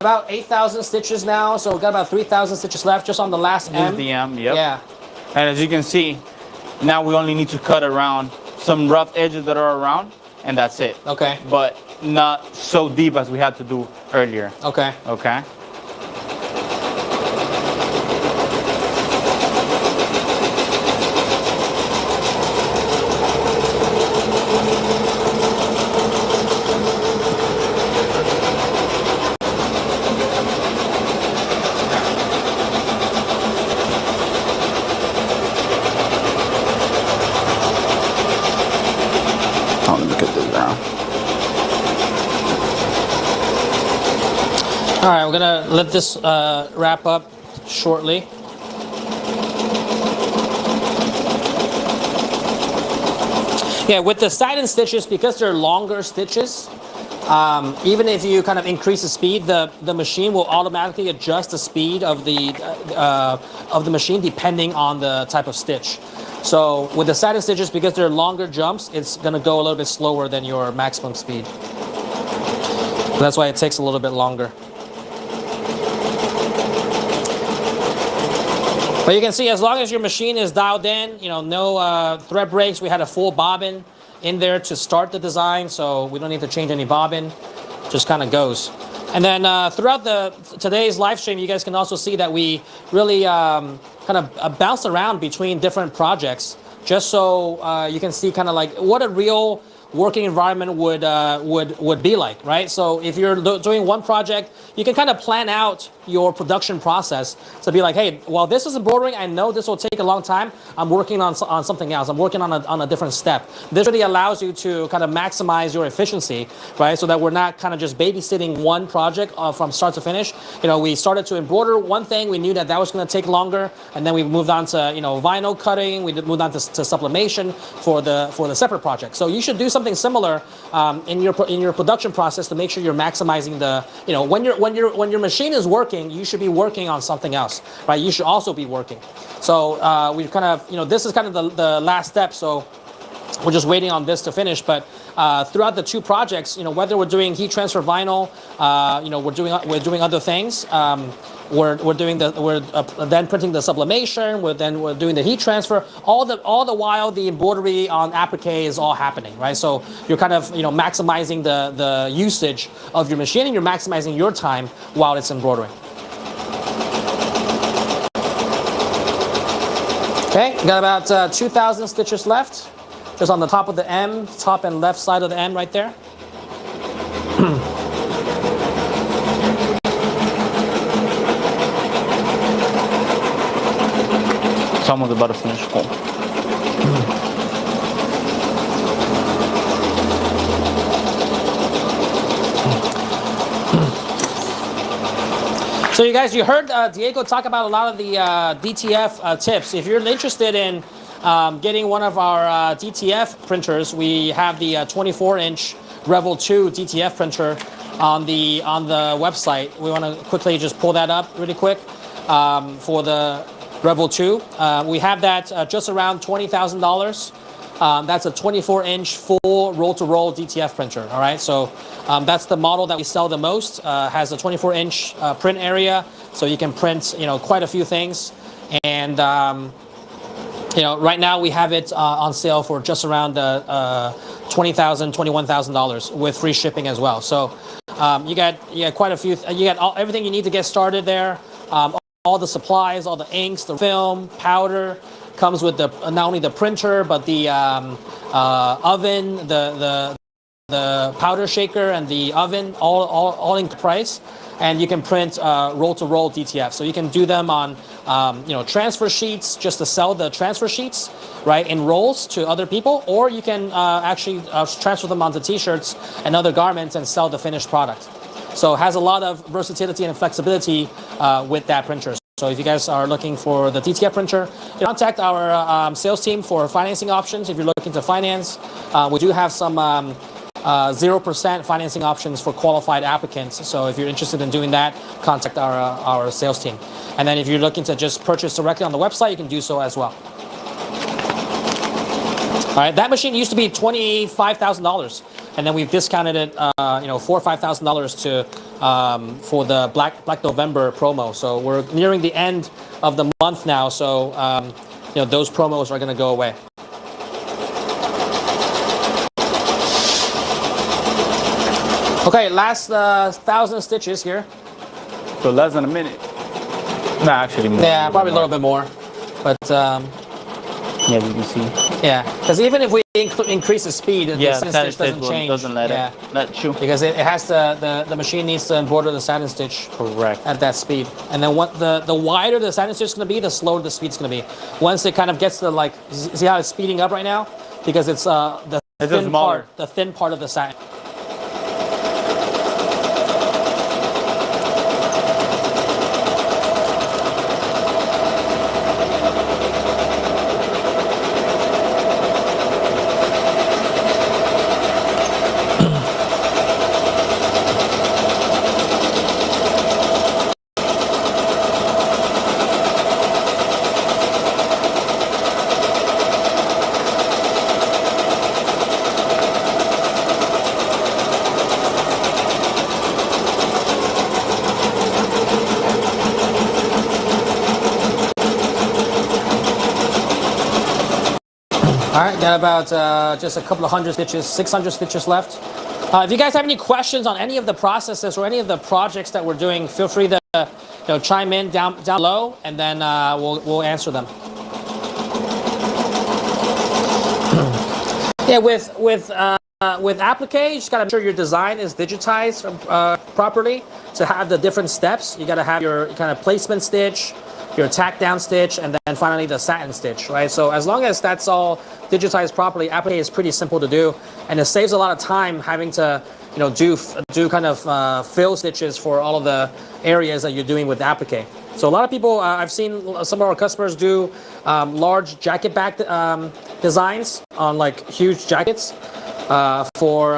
about 8,000 stitches now, so we've got about 3,000 stitches left just on the last M. the M, yep. Yeah. And as you can see, now we only need to cut around some rough edges that are around, and that's it. Okay. But not so deep as we had to do earlier. Okay. Okay. Oh, let me cut this down. All right, we're gonna let this wrap up shortly. Yeah, with the satin stitches, because they're longer stitches, even if you kind of increase the speed, the machine will automatically adjust the speed of the machine depending on the type of stitch. So with the satin stitches, because they're longer jumps, it's gonna go a little bit slower than your maximum speed. That's why it takes a little bit longer. But you can see, as long as your machine is dialed in, no thread breaks. We had a full bobbin in there to start the design, so we don't need to change any bobbin. Just kind of goes. And then throughout today's live stream, you guys can also see that we really kind of bounce around between different projects, just so you can see kind of like what a real working environment would be like, right? So if you're doing one project, you can kind of plan out your production process to be like, hey, while this is embroidering, I know this will take a long time. I'm working on something else. I'm working on a different step. This really allows you to kind of maximize your efficiency, right? So that we're not kind of just babysitting one project from start to finish. You know, we started to embroider one thing. We knew that was going to take longer, and then we moved on to vinyl cutting. We moved on to sublimation for the separate project. So you should do something similar in your production process to make sure you're maximizing the when your machine is working, you should be working on something else, right? You should also be working. So we've kind of this is kind of the last step. So we're just waiting on this to finish. But throughout the two projects, whether we're doing heat transfer vinyl, we're doing other things. We're then printing the sublimation. We're doing the heat transfer. All the while the embroidery on applique is all happening, right? So you're kind of maximizing the usage of your machine, and you're maximizing your time while it's embroidering. Okay, got about 2,000 stitches left, just on the top of the M, top and left side of the M right there. It's almost about to finish. Cool. So you heard Diego talk about a lot of the DTF tips. If you're interested in getting one of our DTF printers, we have the 24-inch Revel 2 DTF printer on the website. We want to quickly just pull that up really quick for the Revel 2. We have that just around $20,000. That's a 24-inch full roll-to-roll DTF printer. All right, so that's the model that we sell the most. Has a 24-inch print area, so you can print quite a few things. And right now we have it on sale for just around $20,000, $21,000 with free shipping as well. So you got quite a few. You got everything you need to get started there. All the supplies, all the inks, the film, powder. Comes with not only the printer but the oven, the powder shaker, and the oven, all in price. And you can print roll-to-roll DTF. So you can do them on transfer sheets, just to sell the transfer sheets, right, in rolls to other people, or you can actually transfer them onto T-shirts and other garments and sell the finished product. So it has a lot of versatility and flexibility with that printer. So if you guys are looking for the DTF printer, contact our sales team for financing options. If you're looking to finance, we do have some 0% financing options for qualified applicants. So if you're interested in doing that, contact our sales team. And then if you're looking to just purchase directly on the website, you can do so as well. All right, that machine used to be $25,000, and then we've discounted it, $4,000 or $5,000 to for the Black November promo. So we're nearing the end of the month now, so those promos are going to go away. Okay, last 1,000 stitches here. So less than a minute. No, actually more. Yeah, probably a little bit more, but. Yeah, we can see. Yeah, because even if we increase the speed, the satin stitch doesn't change. Doesn't let it. Because it has to, the machine needs to embroider the satin stitch. Correct. At that speed. And then the wider the satin stitch is going to be, the slower the speed's going to be. Once it kind of gets to see how it's speeding up right now? Because it's the thin part of the satin. All right, got about just a couple of hundred stitches, 600 stitches left. If you guys have any questions on any of the processes or any of the projects that we're doing, feel free to chime in down below, and then we'll answer them. Yeah, with applique, you just gotta make sure your design is digitized properly to have the different steps. You gotta have your kind of placement stitch, your tack down stitch, and then finally the satin stitch, right? So as long as that's all digitized properly, applique is pretty simple to do, and it saves a lot of time having to, do kind of fill stitches for all of the areas that you're doing with applique. So a lot of people, I've seen some of our customers do large jacket back designs on like huge jackets for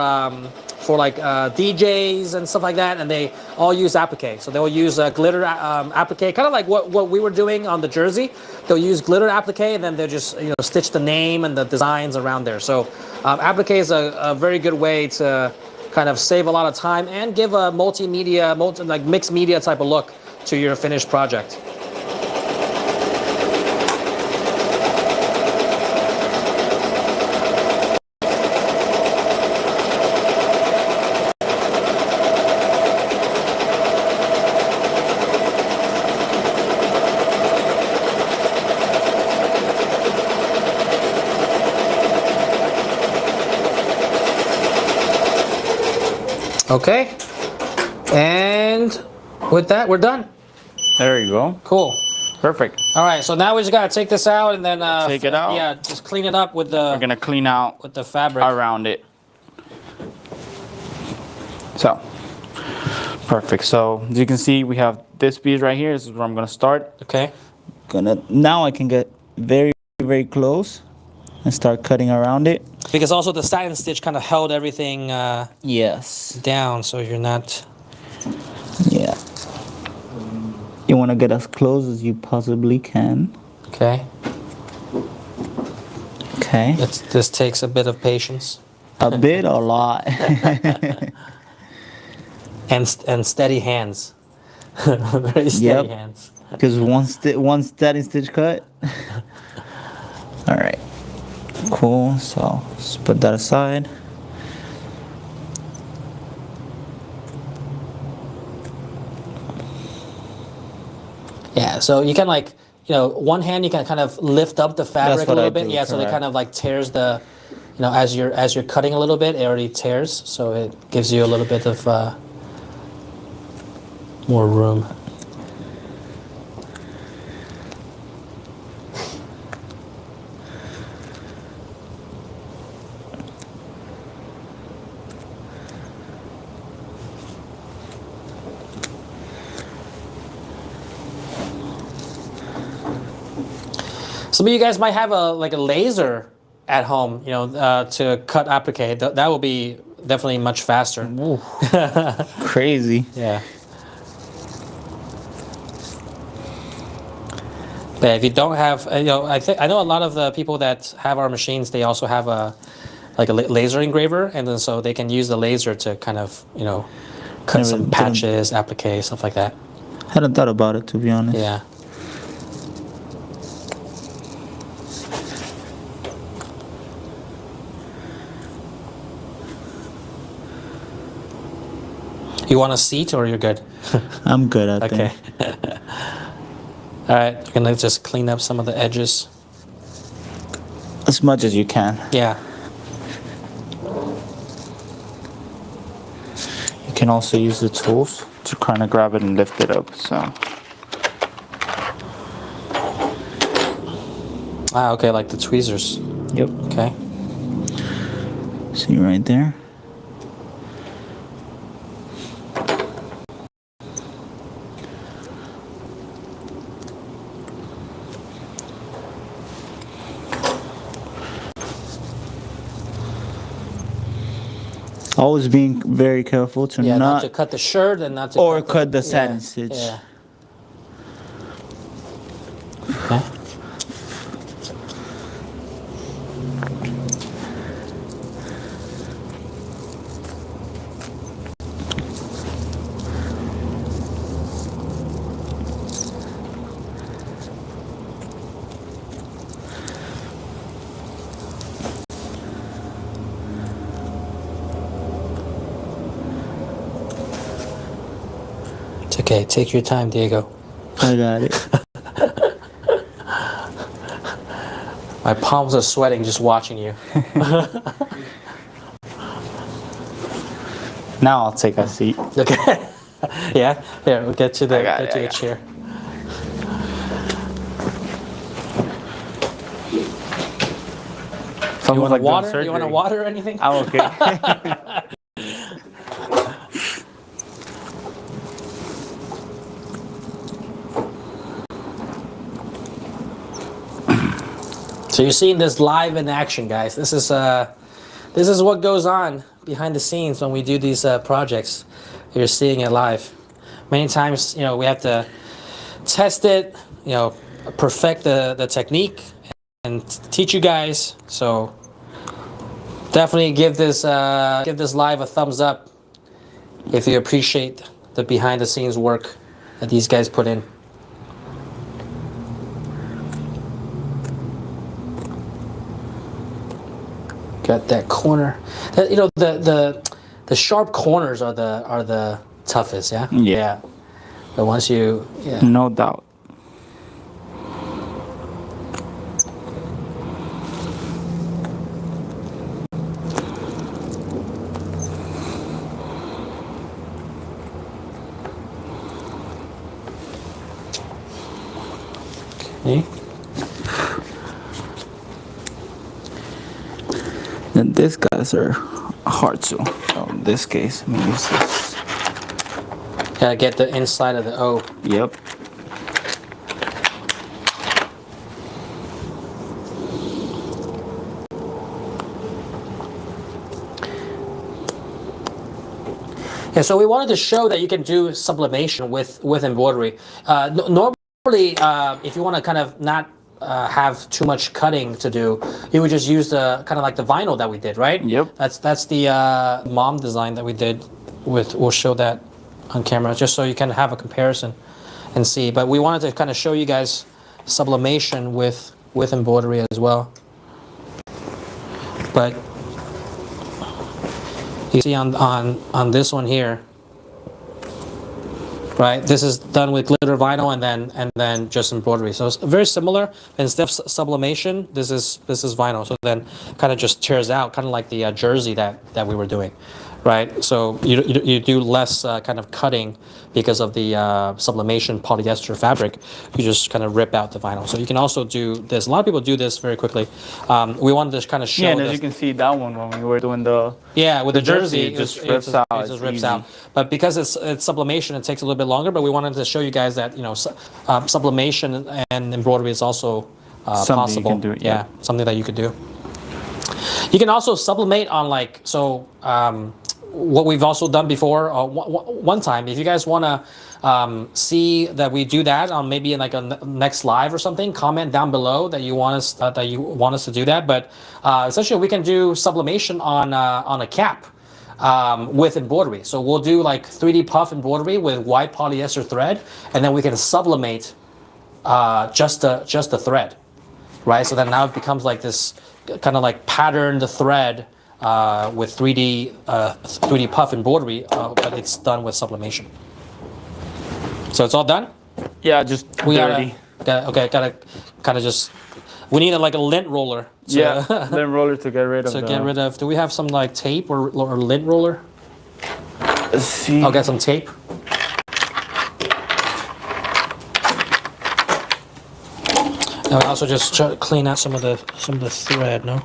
like DJs and stuff like that, and they all use applique. So they'll use glitter applique, kind of like what we were doing on the jersey. They'll use glitter applique, and then they'll just stitch the name and the designs around there. So applique is a very good way to kind of save a lot of time and give a multimedia, like mixed media type of look to your finished project. Okay, and with that, we're done. There you go. Cool. Perfect. All right, so now we just gotta take this out and then Take it out? Yeah, just clean it up with the. We're gonna clean out with the fabric around it. So, perfect. So as you can see, we have this piece right here. This is where I'm gonna start. Okay. Now I can get very, very close and start cutting around it. Because also the satin stitch kind of held everything Yes. down, so you're not. Yeah. You want to get as close as you possibly can. Okay. Okay. This takes a bit of patience. A bit or a lot. and steady hands. Very steady hands. Because one steady stitch cut. All right. Cool. So let's put that aside. Yeah, so you can like, one hand you can kind of lift up the fabric a little bit. Yeah, so it kind of like tears the, as you're cutting a little bit, it already tears. So it gives you a little bit of more room. Some of you guys might have a laser at home, to cut applique. That will be definitely much faster. Crazy. Yeah. But if you don't have, I know a lot of the people that have our machines, they also have a laser engraver, and then so they can use the laser to kind of cut some patches, applique, stuff like that. Hadn't thought about it, to be honest. Yeah. You want a seat or you're good? I'm good, I think. Okay. All right, we're gonna just clean up some of the edges. As much as you can. Yeah. You can also use the tools to kind of grab it and lift it up. So. Okay, like the tweezers. Yep. Okay. See right there? Always being very careful to not to cut the shirt and not to or cut the satin stitch. Yeah. Okay. Okay, take your time, Diego. I got it. My palms are sweating just watching you. Now I'll take a seat. Okay. Yeah. Here, we'll get to the got it, I the got it. chair. You want a water? You want a water or anything? I'm okay. So you're seeing this live in action, guys. This is what goes on behind the scenes when we do these projects. You're seeing it live. Many times, you know, we have to test it, you know, perfect the technique, and teach you guys. So definitely give this live a thumbs up if you appreciate the behind the scenes work that these guys put in. Got that corner. You know, the sharp corners are the toughest, yeah? Yeah. But once you, yeah. No doubt. Okay. And these guys are hard to. So in this case, I'm gonna use this. Gotta get the inside of the O. Yep. Yeah, so we wanted to show that you can do sublimation with embroidery. Normally, if you want to kind of not have too much cutting to do, you would just use the kind of like the vinyl that we did, right? Yep. That's the mom design that we did. We'll show that on camera just so you can have a comparison and see. But we wanted to kind of show you guys sublimation with embroidery as well. But you see on this one here, right? This is done with glitter vinyl and then just embroidery. So it's very similar. Instead of sublimation, this is vinyl. So then kind of just tears out, kind of like the jersey that we were doing, right? So you do less kind of cutting because of the sublimation polyester fabric. You just kind of rip out the vinyl. So you can also do this. A lot of people do this very quickly. We wanted to kind of show. Yeah, and as you can see that one when we were doing the with the jersey, it just rips out. It just rips easy. out. But because it's sublimation, it takes a little bit longer. But we wanted to show you guys that sublimation and embroidery is also Something you possible. can do, yeah. Something that you could do. You can also sublimate on what we've also done before one time. If you guys want to see that we do that on maybe in like a next live or something, comment down below that you want us to do that. But essentially, we can do sublimation on a cap with embroidery. So we'll do like 3D puff embroidery with white polyester thread, and then we can sublimate just the thread, right? So then now it becomes like this kind of like patterned thread. With 3D puff embroidery, but it's done with sublimation. So it's all done. Yeah, just dirty. Gotta kind of just. We need like a lint roller. Lint roller to get rid of. Get rid of. Do we have some like tape or lint roller? Let's see. I'll get some tape. And we also just clean out some of the thread. No.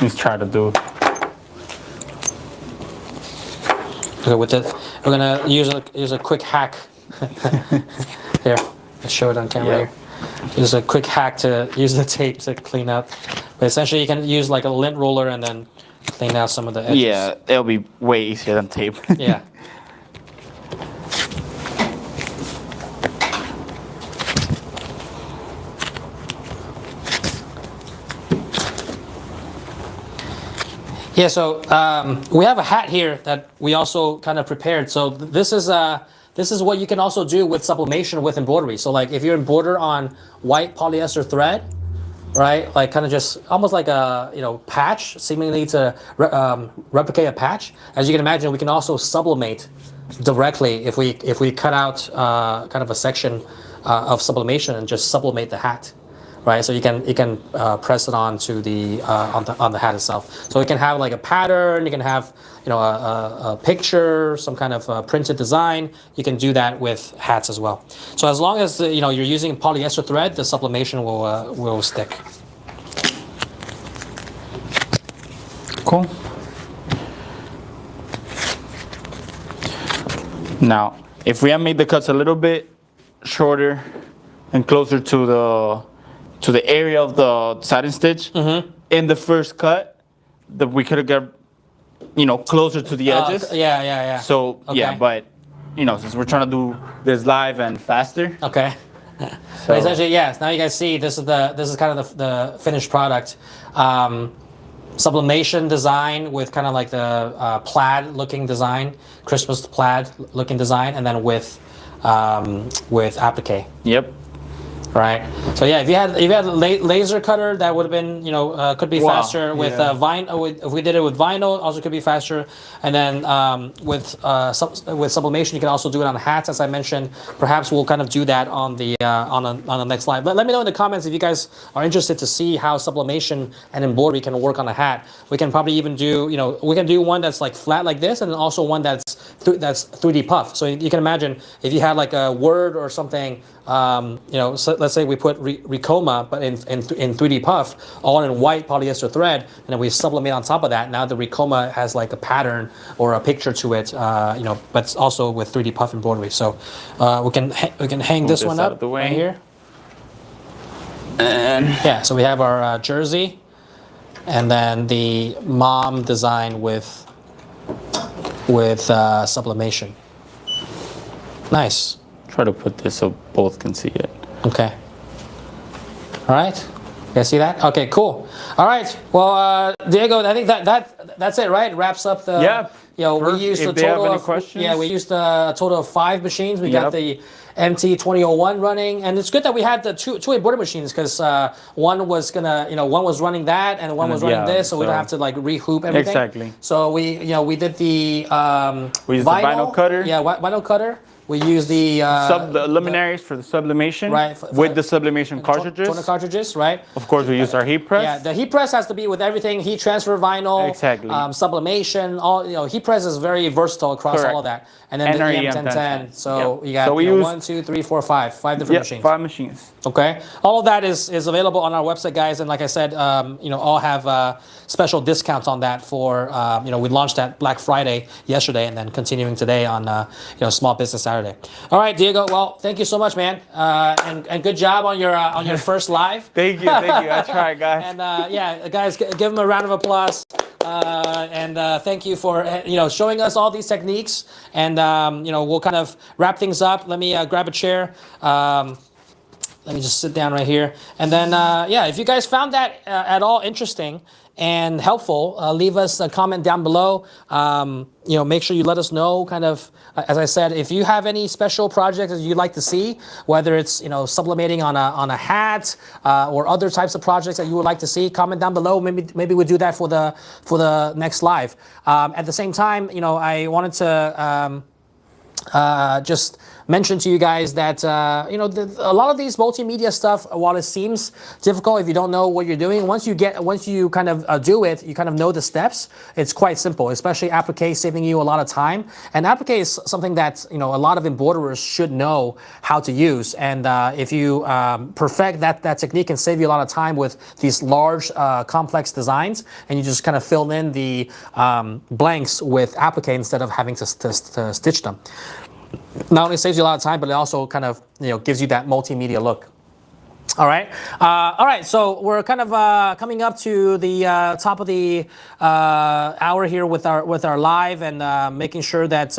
Let's try to do. Okay, with it, we're gonna use a quick hack. Here, let's show it on camera. Yeah. Here. Use a quick hack to use the tape to clean up. But essentially, you can use like a lint roller and then clean out some of the edges. Yeah, it'll be way easier than tape. Yeah. Yeah, so we have a hat here that we also kind of prepared. So this is what you can also do with sublimation with embroidery. So like if you embroider on white polyester thread, right? Like kind of just almost like a patch, seemingly to replicate a patch. As you can imagine, we can also sublimate directly if we cut out kind of a section of sublimation and just sublimate the hat. Right, so you can press it onto the on the hat itself. So you can have like a pattern. You can have a picture, some kind of printed design. You can do that with hats as well. So as long as you're using polyester thread, the sublimation will stick. Cool. Now, if we have made the cuts a little bit shorter and closer to the area of the satin stitch in the first cut, that we could have got closer to the edges. Yeah. So Okay. yeah, but since we're trying to do this live and faster. Okay. But essentially, yes. Now you guys see this is kind of the finished product. Sublimation design with kind of like the plaid looking design, Christmas plaid looking design, and then with applique. Yep. Right. So yeah, if you had a laser cutter, that would have been could be faster. With vinyl, if we did it with vinyl, also could be faster. And then with sublimation, you can also do it on hats, as I mentioned. Perhaps we'll kind of do that on the next slide. But let me know in the comments if you guys are interested to see how sublimation and embroidery can work on a hat. We can probably even do we can do one that's like flat like this, and then also one that's 3D puff. So you can imagine if you had like a word or something. So let's say we put Ricoma, but in 3D puff, all in white polyester thread, and then we sublimate on top of that. Now the Ricoma has like a pattern or a picture to it, but it's also with 3D puff embroidery. So we can hang this one up right here. And yeah, so we have our jersey, and then the mom design with sublimation. Nice. try to put this so both can see it. Okay. All right. You guys see that? Okay, cool. All right. Well, Diego, I think that's it, right? It wraps up the. Yeah. We used a total of questions. we used a total of 5 machines. We got the MT2001 running, and it's good that we had the two embroidery machines because one was one was running that and one was running this, so we don't have to like rehoop everything. Exactly. So we did the we used the vinyl cutter. Yeah, vinyl cutter. We use the luminaries for the sublimation, right? With the sublimation cartridges. Toner cartridges, right? Of course, we use our heat press. Yeah, the heat press has to be with everything: heat transfer vinyl, exactly. Sublimation. All heat press is very versatile across all of that. And then the EM1010. So you got 1, 2, 3, 4, 5 different machines. 5 machines. Okay, all of that is available on our website, guys. And like I said, all have special discounts on that for we launched that Black Friday yesterday, and then continuing today on Small Business Saturday. All right, Diego. Well, thank you so much, man, and good job on your first live. Thank you. I tried, guys. And guys, give him a round of applause. And thank you for showing us all these techniques. And we'll kind of wrap things up. Let me grab a chair. Let me just sit down right here. And then if you guys found that at all interesting and helpful, leave us a comment down below. Make sure you let us know, kind of, as I said, if you have any special projects that you'd like to see, whether it's sublimating on a hat or other types of projects that you would like to see, comment down below. Maybe we'll do that for the next live. At the same time, I wanted to just mention to you guys that a lot of these multimedia stuff, while it seems difficult if you don't know what you're doing, once you kind of do it, you kind of know the steps. It's quite simple, especially applique, saving you a lot of time. And applique is something that a lot of embroiderers should know how to use. And if you perfect that technique, and save you a lot of time with these large complex designs, and you just kind of fill in the blanks with applique instead of having to stitch them. Not only saves you a lot of time, but it also kind of gives you that multimedia look. All right. So we're kind of coming up to the top of the hour here with our live, and making sure that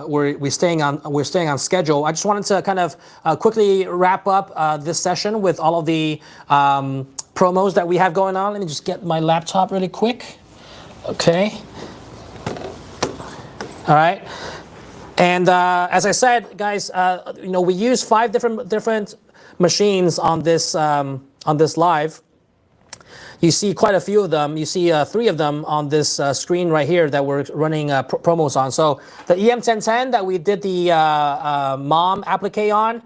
we're staying on schedule. I just wanted to kind of quickly wrap up this session with all of the promos that we have going on. Let me just get my laptop really quick. Okay. All right. And as I said, guys, we use 5 different machines on this on this live, you see quite a few of them. You see 3 of them on this screen right here that we're running promos on. So the EM1010 that we did the mom applique on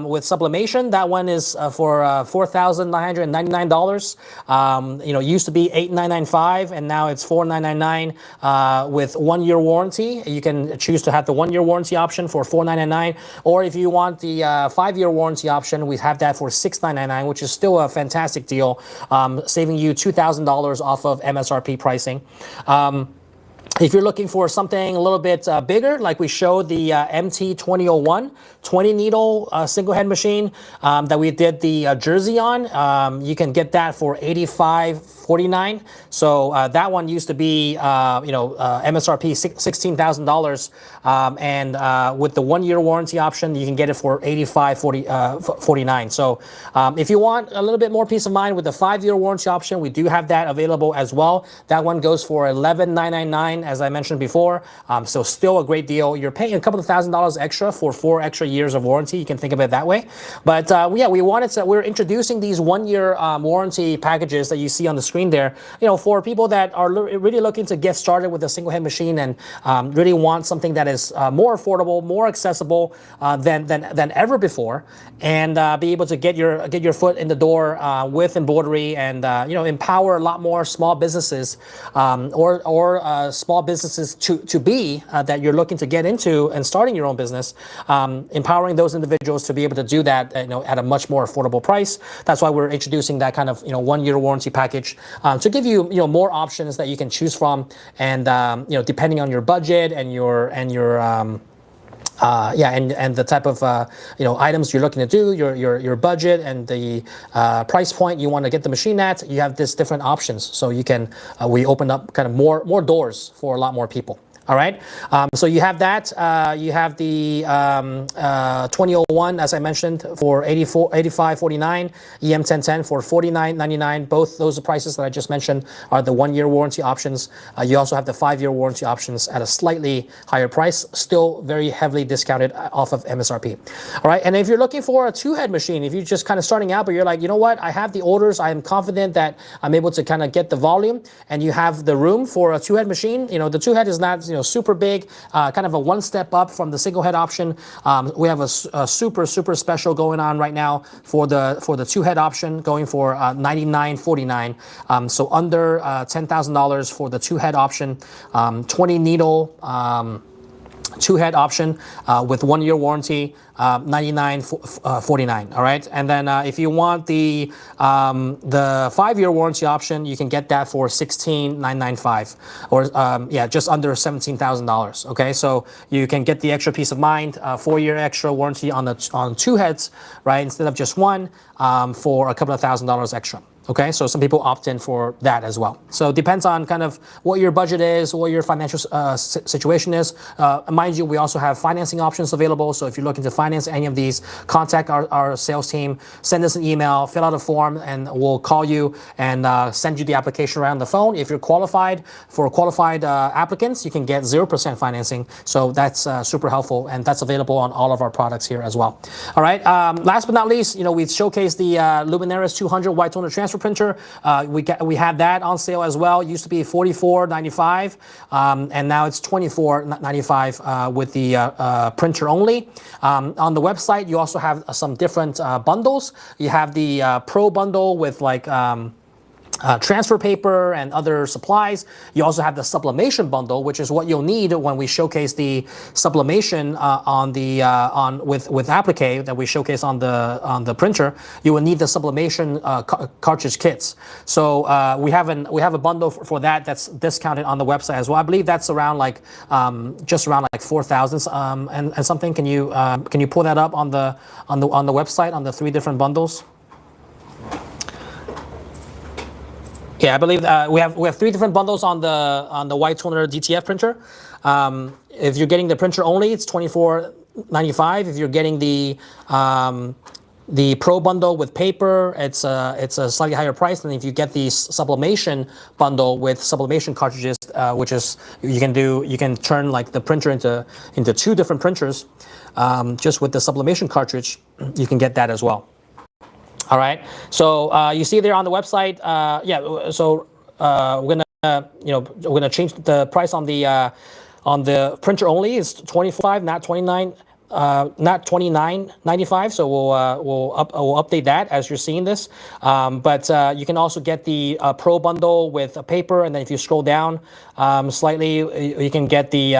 with sublimation, that one is for $4,999. Used to be $8,995 and now it's $4,999 with 1-year warranty. You can choose to have the 1-year warranty option for $4,999, or if you want the 5-year warranty option, we have that for $6,999, which is still a fantastic deal. Saving you $2,000 off of MSRP pricing. If you're looking for something a little bit bigger, like we showed the MT2001 20 needle single head machine that we did the jersey on, you can get that for $85.49. So that one used to be MSRP $16,000, and with the 1-year warranty option, you can get it for $85.49. So if you want a little bit more peace of mind with the 5-year warranty option, we do have that available as well. That one goes for $11,999. As I mentioned before, so still a great deal. You're paying a couple of $1,000s extra for 4 extra years of warranty. You can think of it that way. But we're introducing these 1-year warranty packages that you see on the screen there, for people that are really looking to get started with a single head machine and really want something that is more affordable, more accessible than ever before, and be able to get your foot in the door with embroidery and empower a lot more small businesses or small businesses to be that you're looking to get into and starting your own business, empowering those individuals to be able to do that at a much more affordable price. That's why we're introducing that kind of 1-year warranty package to give you more options that you can choose from, and depending on your budget and your the type of items you're looking to do, your budget and the price point you want to get the machine at, you have this different options. So you can we open up kind of more doors for a lot more people. All right, so you have that. You have the 2001, as I mentioned, for $85.49, EM1010 for $49.99. Both those prices that I just mentioned are the 1-year warranty options. You also have the 5-year warranty options at a slightly higher price, still very heavily discounted off of MSRP. All right, and if you're looking for a 2-head machine, if you're just kind of starting out, but you're like, you know what, I have the orders, I am confident that I'm able to kind of get the volume, and you have the room for a 2-head machine. The 2-head is not super big, kind of a one step up from the single head option. We have a super special going on right now for the 2-head option, going for $99.49. So under $10,000 for the 2-head option, 20 needle 2-head option with 1-year warranty, $99.49. All right, and then if you want the 5-year warranty option, you can get that for $16,995, or just under $17,000. Okay, so you can get the extra peace of mind, 4-year extra warranty on 2 heads, right, instead of just one, for a couple of $1,000s extra. Okay, so some people opt in for that as well. So it depends on kind of what your budget is, what your financial situation is. Mind you, we also have financing options available. So if you're looking to finance any of these, contact our sales team, send us an email, fill out a form, and we'll call you and send you the application around the phone. If you're qualified applicants, you can get 0% financing. So that's super helpful, and that's available on all of our products here as well. All right, last but not least, we showcased the Luminaris 200 white toner transfer printer. We have that on sale as well. It used to be $44.95, and now it's $24.95 with the printer only. On the website, you also have some different bundles. You have the Pro bundle with like transfer paper and other supplies. You also have the sublimation bundle, which is what you'll need when we showcase the sublimation with applique that we showcase on the printer. You will need the sublimation cartridge kits. So we have a bundle for that that's discounted on the website as well. I believe that's around like just around like 4,000 and something. Can you pull that up on the website on the 3 different bundles? Yeah, I believe we have 3 different bundles on the white toner DTF printer. If you're getting the printer only, it's $24.95. If you're getting the Pro bundle with paper, it's a slightly higher price than if you get the sublimation bundle with sublimation cartridges, which is you can turn like the printer into 2 different printers. Just with the sublimation cartridge, you can get that as well. All right. So you see there on the website. Yeah. So we're gonna change the price on the printer only. It's 25, not 29. Not 29.95, so we'll update that as you're seeing this. But you can also get the Pro bundle with a paper, and then if you scroll down slightly, you can get the.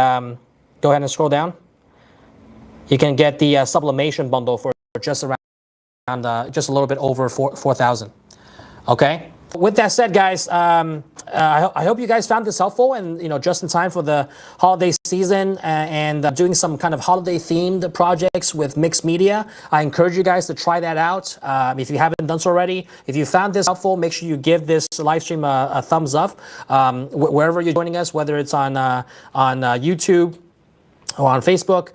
Go ahead and scroll down. You can get the Sublimation bundle for just around just a little bit over 4,000. Okay. With that said, guys, I hope you guys found this helpful, and just in time for the holiday season, and doing some kind of holiday themed projects with mixed media. I encourage you guys to try that out if you haven't done so already. If you found this helpful, make sure you give this live stream a thumbs up wherever you're joining us, whether it's on YouTube or on Facebook.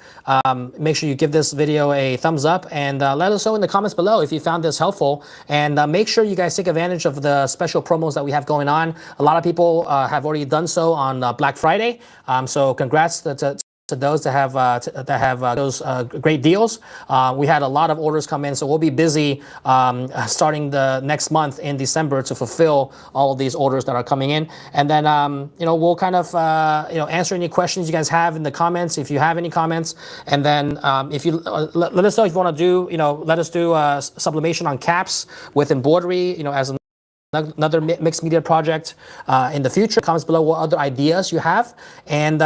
Make sure you give this video a thumbs up, and let us know in the comments below if you found this helpful. And make sure you guys take advantage of the special promos that we have going on. A lot of people have already done so on Black Friday. So congrats to those that have those great deals. We had a lot of orders come in, so we'll be busy starting the next month in December to fulfill all of these orders that are coming in. And then we'll kind of answer any questions you guys have in the comments if you have any comments. And then if you let us know if you want to do let us do sublimation on caps with embroidery as another mixed media project in the future. Comments below what other ideas you have, and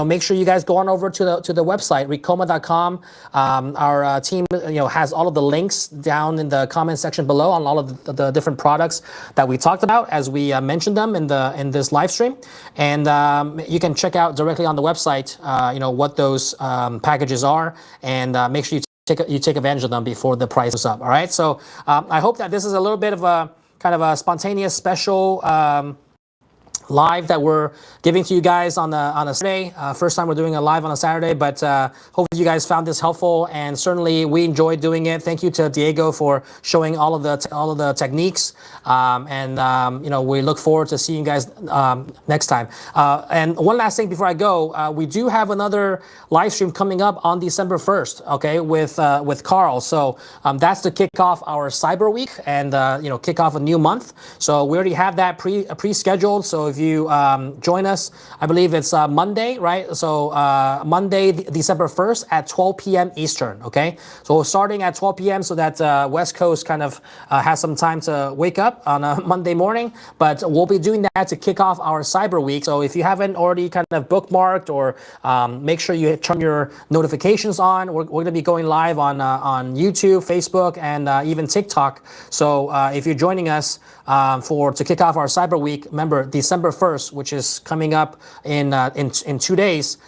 make sure you guys go on over to the website Ricoma.com. Our team has all of the links down in the comment section below on all of the different products that we talked about as we mentioned them in this live stream, and you can check out directly on the website what those packages are, and make sure you take advantage of them before the price goes up. All right, so I hope that this is a little bit of a kind of a spontaneous special live that we're giving to you guys on a Saturday. First time we're doing a live on a Saturday, but hopefully you guys found this helpful, and certainly we enjoyed doing it. Thank you to Diego for showing all of the techniques, and we look forward to seeing you guys next time. And one last thing before I go, we do have another live stream coming up on December 1st, okay, with Carl. So that's to kick off our Cyber Week and kick off a new month. So we already have that pre-scheduled. So if you join us, I believe it's Monday, right? So Monday, December 1st at 12 p.m. Eastern, okay? So we're starting at 12 p.m. so that West Coast kind of has some time to wake up on a Monday morning, but we'll be doing that to kick off our Cyber Week. So if you haven't already kind of bookmarked, or make sure you turn your notifications on. We're going to be going live on YouTube, Facebook, and even TikTok. So if you're joining us to kick off our Cyber Week, remember December 1st, which is coming up in 2 days,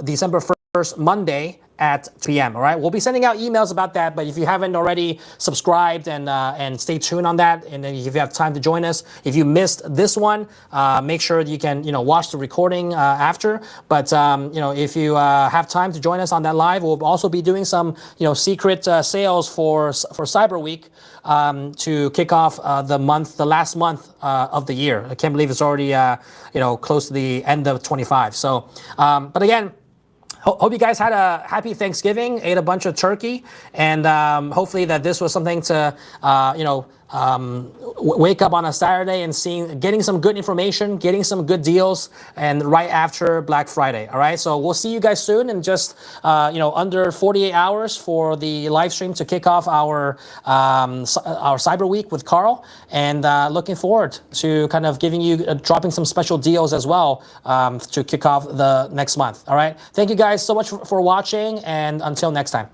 December 1st, Monday at 2 p.m. All right, we'll be sending out emails about that. But if you haven't already subscribed and stay tuned on that, and then if you have time to join us, if you missed this one, make sure you can watch the recording after. But if you have time to join us on that live, we'll also be doing some secret sales for Cyber Week to kick off the last month of the year. I can't believe it's already close to the end of 25. So, but again, hope you guys had a happy Thanksgiving, ate a bunch of turkey, and hopefully that this was something to, wake up on a Saturday and getting some good information, getting some good deals, and right after Black Friday. All right, so we'll see you guys soon in just under 48 hours for the live stream to kick off our Cyber Week with Carl, and looking forward to kind of dropping some special deals as well to kick off the next month. All right, thank you guys so much for watching, and until next time.